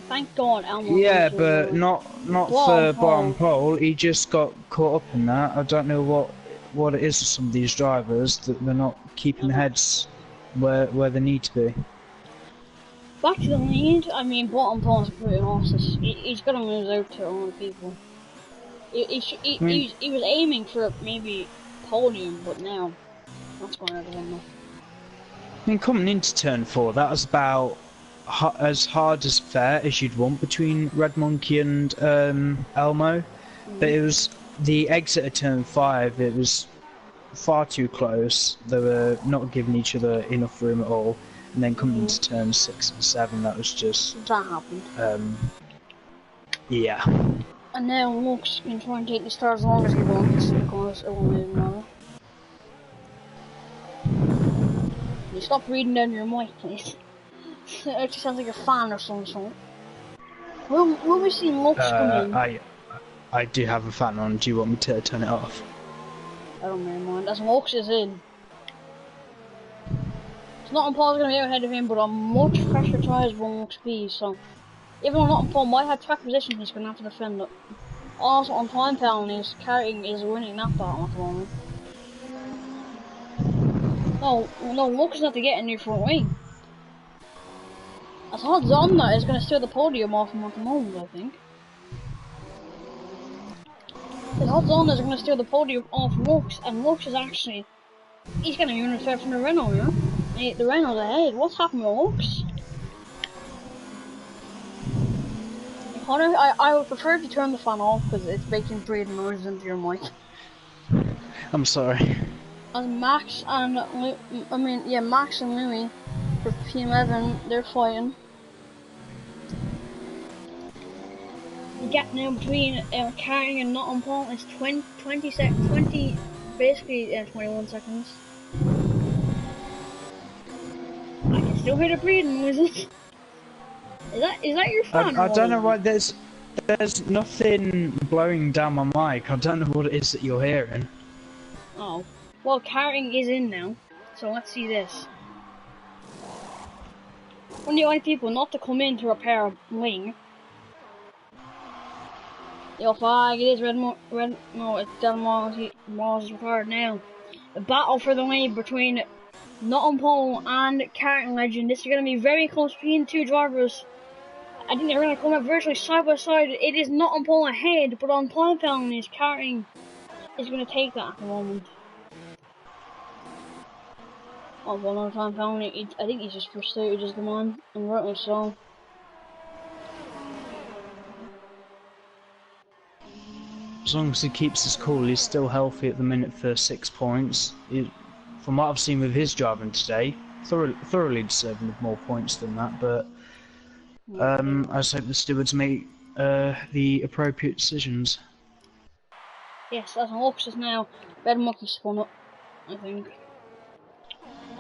thank God Elmo. Yeah, but not for bottom pole. He just got caught up in that. I don't know what it is with some of these drivers that they're not keeping their heads where they need to be. Back to the lead. I mean, bottom pole is pretty horses. He's gonna lose out to other people. He was aiming for maybe podium, but now that's going out the window. I mean, coming into turn 4, that was about as hard as fair as you'd want between Red Monkey and Elmo, but it was the exit of turn 5. It was far too close. They were not giving each other enough room at all, and then coming into turn 6 and 7, that was just that happened. Yeah. And now Luke's can try and take the stars as long as he wants because it won't really matter. You stop reading down your mic, please. It actually sounds like a fan or some sort. Will we see Lux come in? I do have a fan on. Do you want me to turn it off? I don't really mind. As Lux is in. It's not Paul's going to be out ahead of him, but on much pressure tires will Lux be, so. Even though not Paul might have track position, he's going to have to defend it. Also, on time penalties, Carting is winning that battle at the moment. No, Lux is not to get in your front wing. As odds on that is going to steal the podium off him at the moment, I think. As odds on is going to steal the podium off Lux, and Lux is actually... He's getting a unit fair from the Renault, you know? The Renault's ahead. What's happened with Lux? I would prefer to turn the fan off because it's making breathing noises into your mic. I'm sorry. And Max and Max and Louis for P11, they're fighting. The gap now between Carting and Not on Paul is 20, basically 21 seconds. I can still hear the breathing noises. Is that your fan? I don't know why there's nothing blowing down my mic. I don't know what it is that you're hearing. Oh. Well, Carting is in now, so let's see this. When you like people not to come in to repair a wing. Yo, fag, it is no, it's Delmos retired now. The battle for the lead between Nottingham Pole and Carting Legend. This is going to be very close between two drivers. I think they're going to come up virtually side by side. It is Nottingham Pole ahead, but on time penalties, Carting is going to take that at the moment. Oh, one on time penalty. I think he's just frustrated as the man, and rightly so. As long as he keeps his cool, he's still healthy at the minute for 6 points. From what I've seen with his driving today, thoroughly deserving of more points than that, but I just hope the stewards make the appropriate decisions. Yes, as Lux is now, Red Monkey spun up, I think.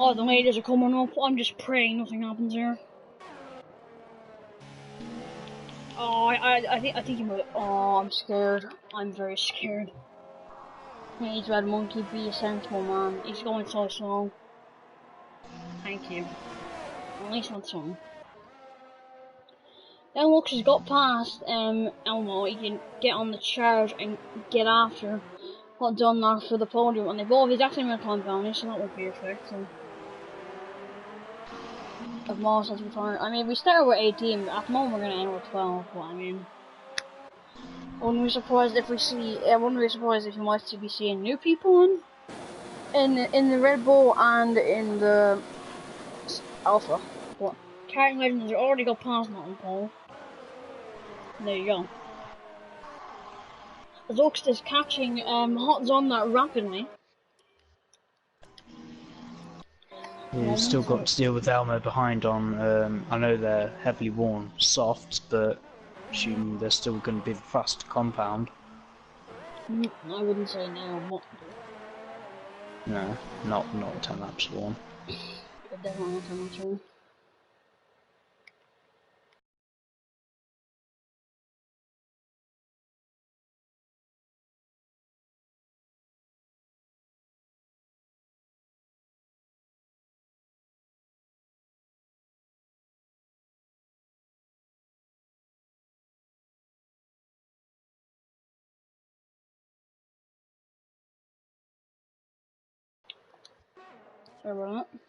Oh, the ladies are coming up. I'm just praying nothing happens here. Oh, I think he might. Oh, I'm scared. I'm very scared. Please, Red Monkey, be a sensible man. He's going so slow. Thank you. At least not some. Then Lux has got past Elmo. He can get on the charge and get after what done now for the podium. And they both he's actually made time penalty, so that won't be a effect. So. Of Mars has retired. I mean, we started with 18, but at the moment we're going to end with 12. But I mean, I wouldn't be surprised if we see. I wouldn't be surprised if you might be seeing new people in the Red Bull and in the Alpha. But Carrying Legend has already got past Not on pole. There you go. Zux is catching Hot Zone that rapidly. You've still got to deal with Elmo behind on, I know they're heavily worn softs, but assuming they're still going to be the fast compound. I wouldn't say no, but... No, not 10 laps worn. Definitely not 10 laps worn. Sorry about that.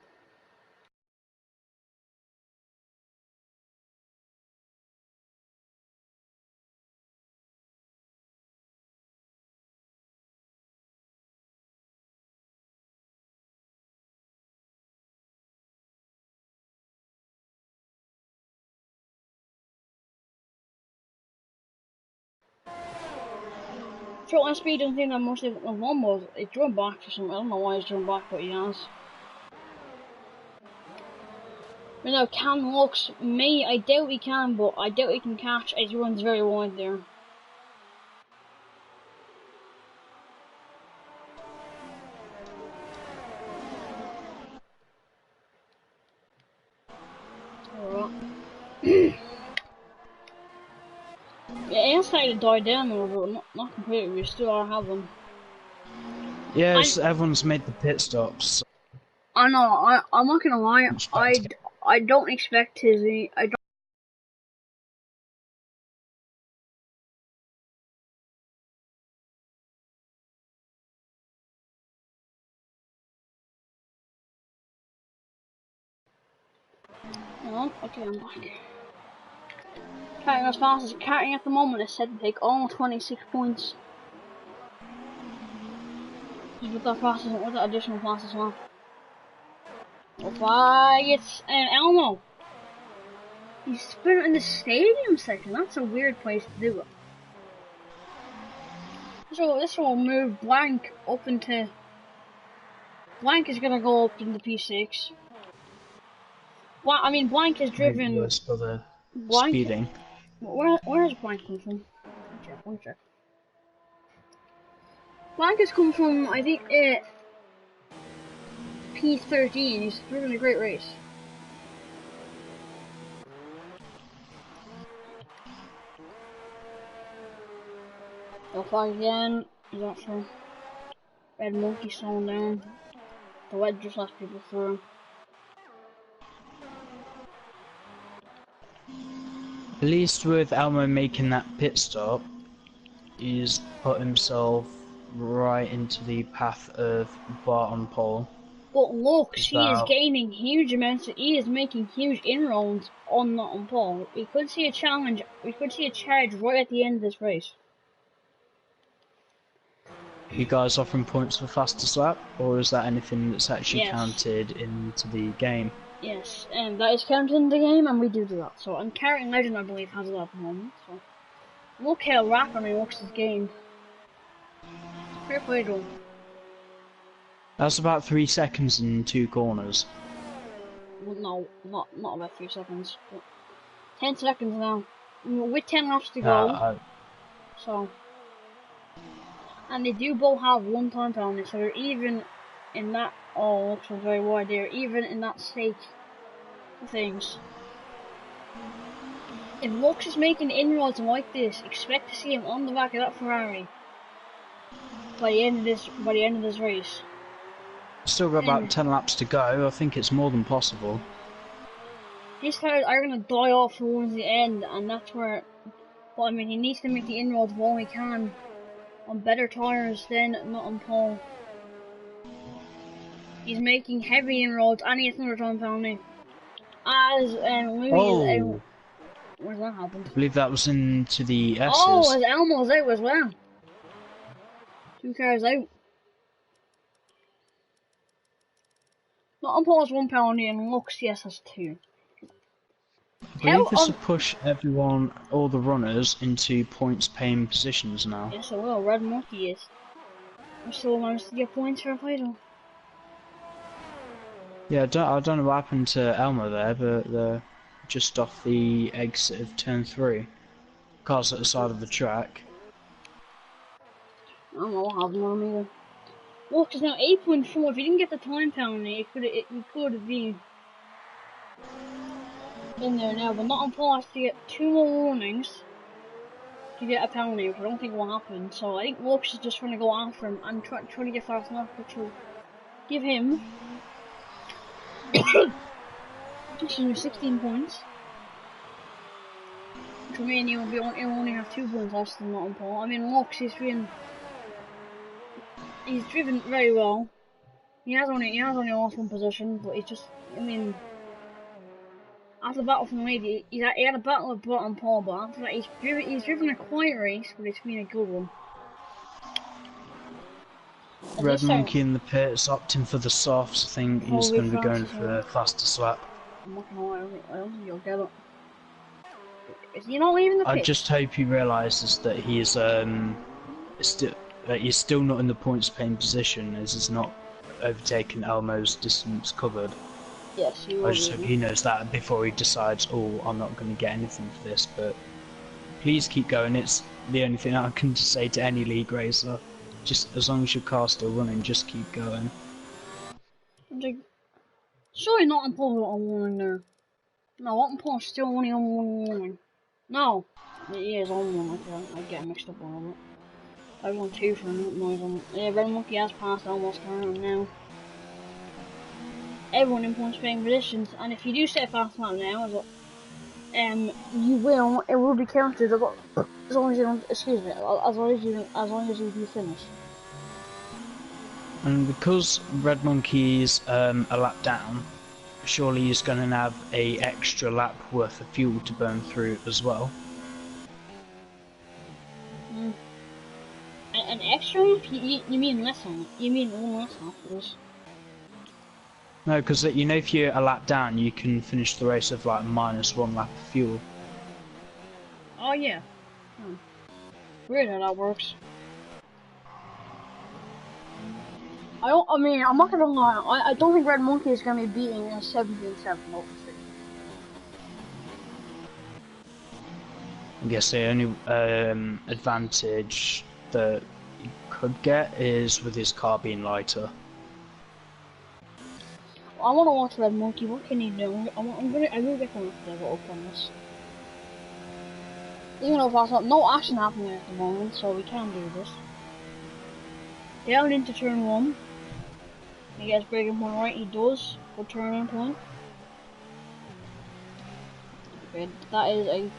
Short speed doesn't think that much of the one was. It drove back for some. I don't know why he's driven back, but he has. But no, Cam looks me. I doubt he can, but I doubt he can catch. He runs very wide there. Alright. Yeah, inside died down a little bit, not completely. We still are have them. Yes, everyone's made the pit stops. I know. I'm not gonna lie. I don't expect his. I don't. Okay, I'm back. Carrying as fast as carrying at the moment is set to take all 26 points. Just with that additional pass as well. Oh, bye, it's Elmo. He's spinning in the stadium section. That's a weird place to do it. So this will move Blank up into. Blank is gonna go up into P6. Blank has driven. Blank. Speeding. Where has Blank come from? One check. Blank has come from, I think, P13. He's driven a great race. They'll fly again. Is that true? Red Monkey slowing down. The red just lets people through. At least with Elmo making that pit stop, he's put himself right into the path of Bart on pole. But look, he is gaining huge amounts. He is making huge inroads on Not on pole. We could see a challenge. We could see a charge right at the end of this race. You guys offering points for fastest lap, or is that anything that's actually counted into the game? Yes, and that is counted in the game, and we do that. So, and Carrying Legend, I believe, has it at the moment. So, look how rapid he walks his game. Fair play to him. That's about 3 seconds in 2 corners. Well, no, not about 3 seconds. But 10 seconds now. With 10 laps to go. So, and they do both have 1 time penalty, so they're even in that. Oh, looks very wide there. Even in that state of things. If Lux is making inroads like this, expect to see him on the back of that Ferrari by the end of this race. Still got about 10 laps to go. I think it's more than possible. His tires are gonna die off towards the end, and that's where. But I mean, he needs to make the inroads while he can on better tires than Not on pole. He's making heavy inroads, and he has another time penalty. As Louis where's that happened? I believe that was into the S's. Oh, as Elmo's out as well. 2 cars out. Not on Paul has 1 penalty and Lux, yes, has 2. I believe this will push everyone, all the runners, into points-paying positions now. Yes, it will. Red Monkey is. I'm still managed to get points for a title. Yeah, I don't know what happened to Elmo there, but they're just off the exit of turn 3. Cars at the side of the track. I don't know what happened on him either. Lux is now 8.4. If he didn't get the time penalty, he could have been in there now, but not on Paul has to get 2 more warnings to get a penalty, which I don't think will happen. So I think Lux is just trying to go after him and try to get fast enough, which will give him 16 points. Which will mean he'll only have 2 points less than not on Paul. I mean, Lux he's driven very well. He has only lost 1 position, but he's just, I mean, after the battle from the lead, he had a battle with Brett and Paul, but after that he's driven a quiet race, but it's been a good one. And Red Monkey in the pits, opting for the softs. I think he's going to be going for a faster lap. I'm not gonna lie, I don't think he'll get it. Is he not leaving the pit? I just hope he realises that he's still not in the points-paying position, as he's not overtaken Elmo's distance covered. Yes, he will. I just hope he knows that before he decides, oh, I'm not going to get anything for this. But please keep going. It's the only thing I can say to any league racer. Just as long as your car's still running, just keep going. Surely not on Paul on warning there. No, on Paul's still only on 1 warning. No, he is on 1. I get mixed up a little bit. I was on 2 for him. No, yeah, Red Monkey has passed almost turn now. Everyone in points paying positions, and if you do set a fast lap now, it will be counted as long as you don't, excuse me, as long as you do finish. And because Red Monkey's a lap down, surely he's going to have a extra lap worth of fuel to burn through as well. An extra lap? You mean less on? You mean 1 less afterwards? No, because you know if you're a lap down, you can finish the race with like -1 lap of fuel. Oh yeah. Weird how that works. I'm not gonna lie. I don't think Red Monkey is gonna be beating a 17-7 obviously. I guess the only advantage that you could get is with his car being lighter. I want to watch Red Monkey. What can he do? I will get them after the open this. Even though fast up, no action happening at the moment, so we can do this. Down into turn 1. He gets braking point right. He does. Good turning point. Okay, that is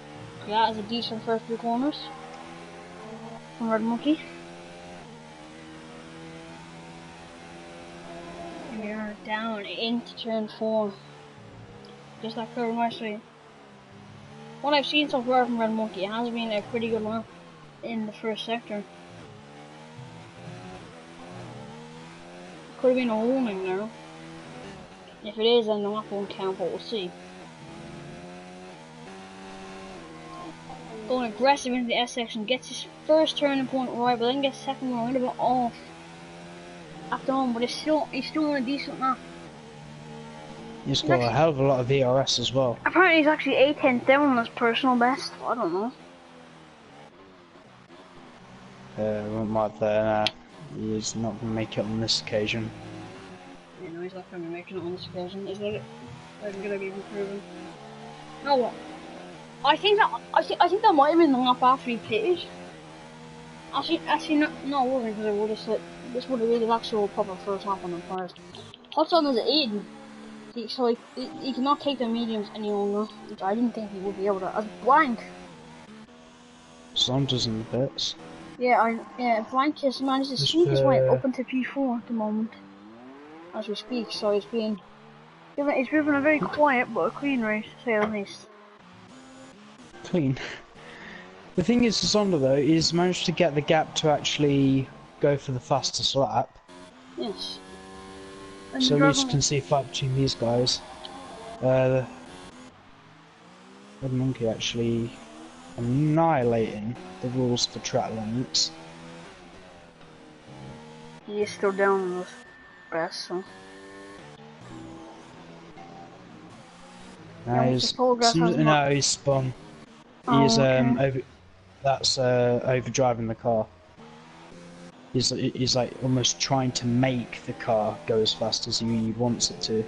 a decent first 3 corners from Red Monkey. We are down into turn 4. Just that curve nicely. What I've seen so far from Red Monkey, it has been a pretty good lap in the first sector. Could have been a warning now. If it is, then the lap won't count, but we'll see. Going aggressive into the S section, gets his first turning point right, but then gets second one a little bit off. After on, but he's still on a decent lap. He's got a hell of a lot of VRS as well. Apparently he's actually 8/10 down on his personal best. I don't know. Won't mind there. He's not going to make it on this occasion. Yeah, no, he's not going to be making it on this occasion. Is that it? I'm going to be improving. No, what? I think that might have been the lap after he pitted. Actually, no, it wasn't, because it would have slipped. This would have been his actual proper first lap on the first. Hudson is 8, so he cannot take the mediums any longer, which I didn't think he would be able to. As Blank. Saunders in the pits. Yeah, Blank just managed to sneak his way up into P4 at the moment, as we speak. So he's driven a very quiet but a clean race, to say the least. Clean. The thing is, Zonda though, he's managed to get the gap to actually go for the fastest lap. Yes. And So you're at least you driving. can see fight between these guys. The red monkey actually annihilating the rules for track limits. He's still down in this best, so. Yeah, Now Mr. he's Progress has not. no, he's spun. He's Oh, okay. over. That's overdriving the car. He's like almost trying to make the car go as fast as he wants it to.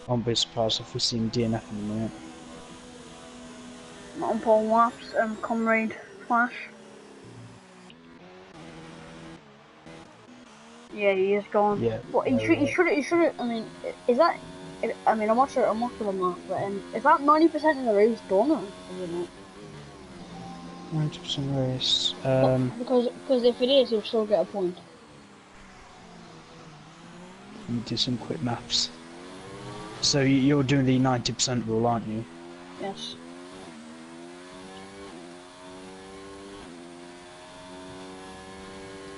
I won't be surprised if we see him DNF in a minute. Not on Paul Laps, Comrade Flash. Yeah, he is gone. Yeah. But he should. I mean, is that? I mean, I'm not sure. I'm not sure on that. But is that 90% of the race done, or is it not? 90% race. Because if it is, you'll still get a point. Let me do some quick maths. So you're doing the 90% rule, aren't you? Yes.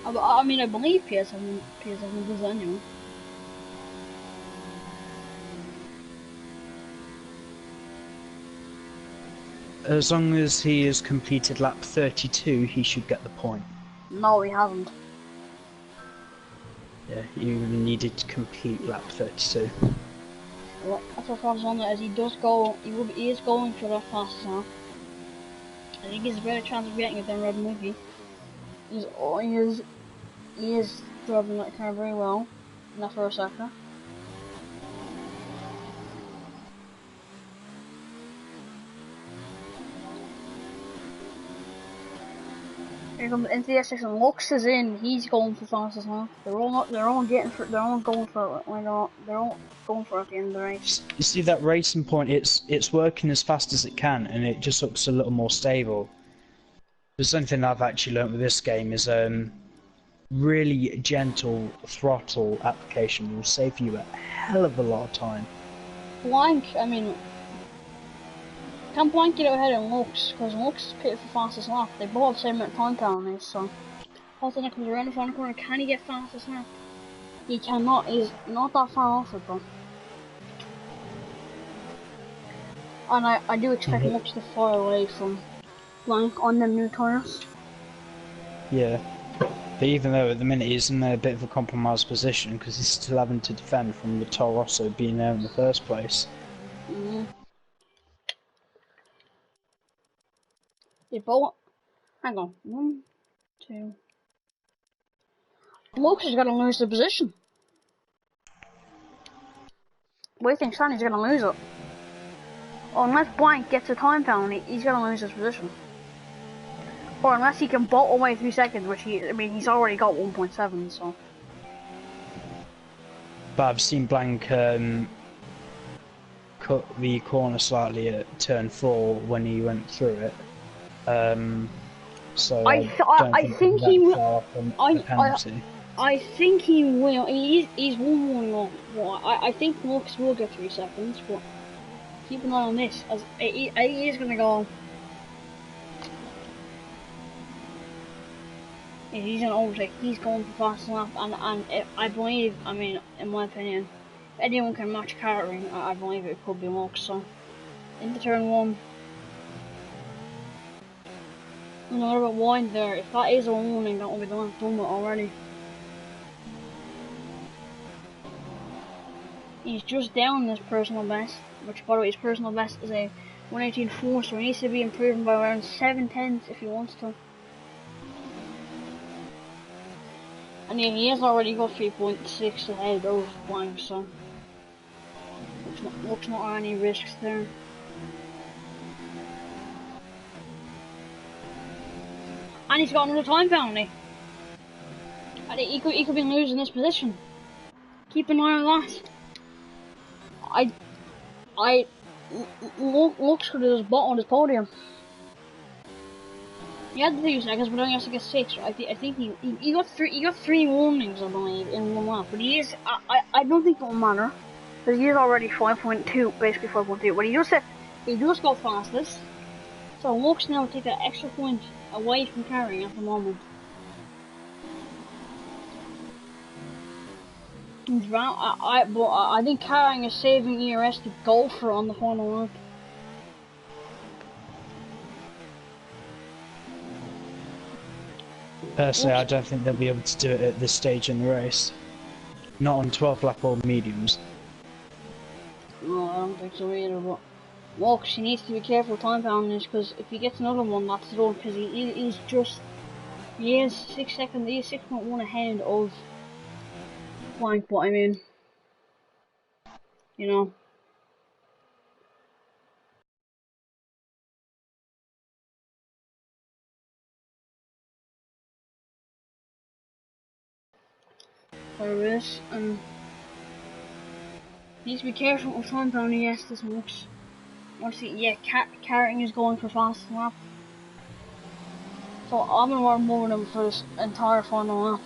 I mean, I believe PSF1 does anyway. As long as he has completed lap 32, he should get the point. No, he hasn't. Yeah, you needed to complete lap 32. Well, that's what I was on there, as he does go, he is going for that fast now. I think he's a better chance of getting it than Red Monkey. He is driving that car very well in that first sector. Here comes into the section. Lux is in. He's going for fastest now. They're all going for it at the end of the race. You see that racing point? It's working as fast as it can, and it just looks a little more stable. There's something I've actually learnt with this game is really gentle throttle application will save you a hell of a lot of time. Blank, I mean, can't Blank get ahead of Lux, because Lux is pitted for fastest lap. They both have the same amount of time penalties, so Halton that comes around the final corner. Can he get fastest lap? He cannot. He's not that far off it, though. And I do expect Lux to fly away from Blank on them new tires. Yeah. But even though at the minute he's in a bit of a compromised position because he's still having to defend from the Toro Rosso being there in the first place. They both. Hang on. 1, 2. Lux is going to lose the position. What do you think Sonny's going to lose it? Or unless Blank gets a time penalty, he's going to lose his position. Or unless he can bolt away 3 seconds, which he's already got 1.7, so. But I've seen Blank cut the corner slightly at turn 4 when he went through it. So I think he will. I think he will. He's 1-1 long. Well, I think Lux will get 3 seconds, but keep an eye on this, as he is going to go. If he's going to overtake, he's going for fast lap, and I believe, I mean, in my opinion, if anyone can match Cartering, I believe it could be Lux. So, into turn 1. Another bit wide there. If that is a warning, that will be done with already. He's just down this personal best, which by the way his personal best is a 118.4, so he needs to be improving by around 7/10 if he wants to. And yeah, he has already got 3.6 ahead of Blank, so looks not any risks there. And he's got another time penalty. And he could be losing this position. Keep an eye on that. Lux could have just bought on his podium. He had 2 seconds, but only has to get 6. I think he got 3 warnings, I believe, in 1 lap. But he is. I don't think it will matter, because he is already 5.2, basically 5.2. But he just got fastest. So Lux now take that extra point away from carrying at the moment. But I think carrying is saving ERS to go for on the final lap. Personally, I don't think they'll be able to do it at this stage in the race. Not on 12 lap or mediums. No, I don't think so either, but Walks, he needs to be careful time pounding this, because if he gets another one, that's it all, because he's just, he is 6 seconds, he is 6.1 ahead of Blank, but I mean, you know. There is, and needs to be careful with time pounding, yes, this Walks. Obviously, yeah, Carting is going for fastest lap. So I'm gonna run more than him for this entire final lap.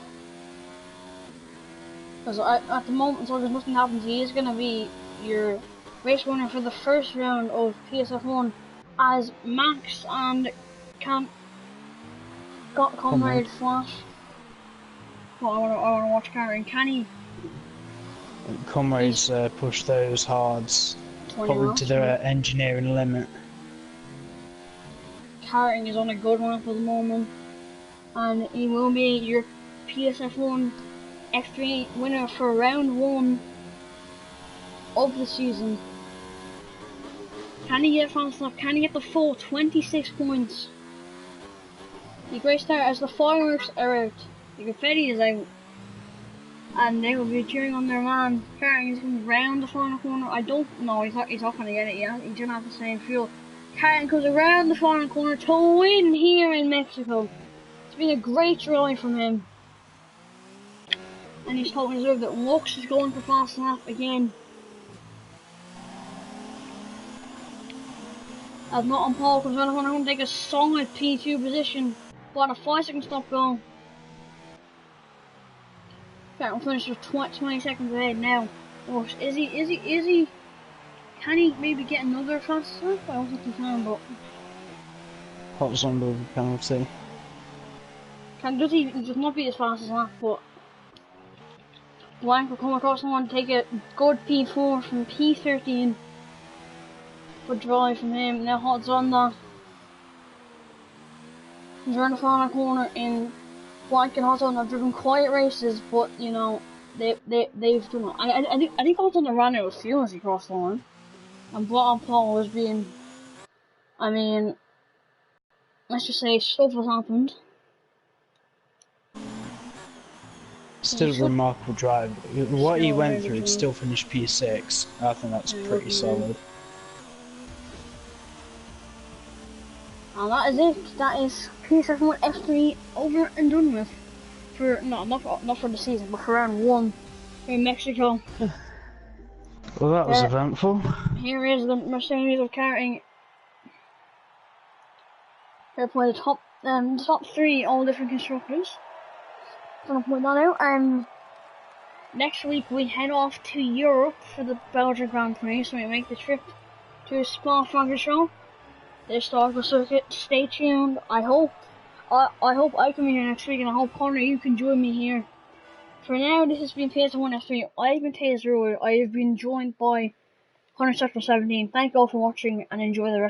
Because at the moment, so there's nothing happens, he is gonna be your race winner for the first round of PSF1 as Max and Comrade Flash. Well, I wanna watch Carting. Can he? Comrades push those hards probably to their engineering limit. Carting is on a good one for the moment, and he will be your PSF1 F3 winner for round 1 of the season. Can he get fast lap? Can he get the full 26 points? The great start as the fireworks are out, the confetti is out, and they will be cheering on their man. Carting is going round the final corner. I don't know, he's not going to get it yet. He doesn't have the same fuel. Carting goes around the final corner to win here in Mexico. It's been a great drive from him, and he's totally deserved it. Lux is going for fast lap again. As not on pole comes around the corner, going to take a solid P2 position. But a 5-second stop goal. Okay, we'll finish with 20 seconds ahead now. Oh, is he? Can he maybe get another fast lap? I don't think he can, but Hot on the penalty. Does he does not be as fast as that, but Blank will come across someone, take a good P4 from P13. Good drive from him. Now Hot's on that. He's around the final corner in Blank and Hot's on. Have driven quiet races, but you know they've done. I think Hot's on the run out of fuel as he crossed the line, and Paul was being. I mean, let's just say stuff has happened. Still a remarkable drive. What he went through to still finish P6, I think that's pretty solid. And that is it. That is PSF1 F3 over and done with. For not for the season, but for round 1 in Mexico. Well, that was eventful. Here is the Mercedes of Carting. Here for the top 3 all different constructors. I'm gonna point that out. Next week we head off to Europe for the Belgian Grand Prix, so we make the trip to Spa-Francorchamps. The historical circuit. Stay tuned. I hope I can be here next week, and I hope Connor you can join me here. For now, this has been PSF1 F3. I've been Taser. I have been joined by Connor Sector 17. Thank you all for watching, and enjoy the rest.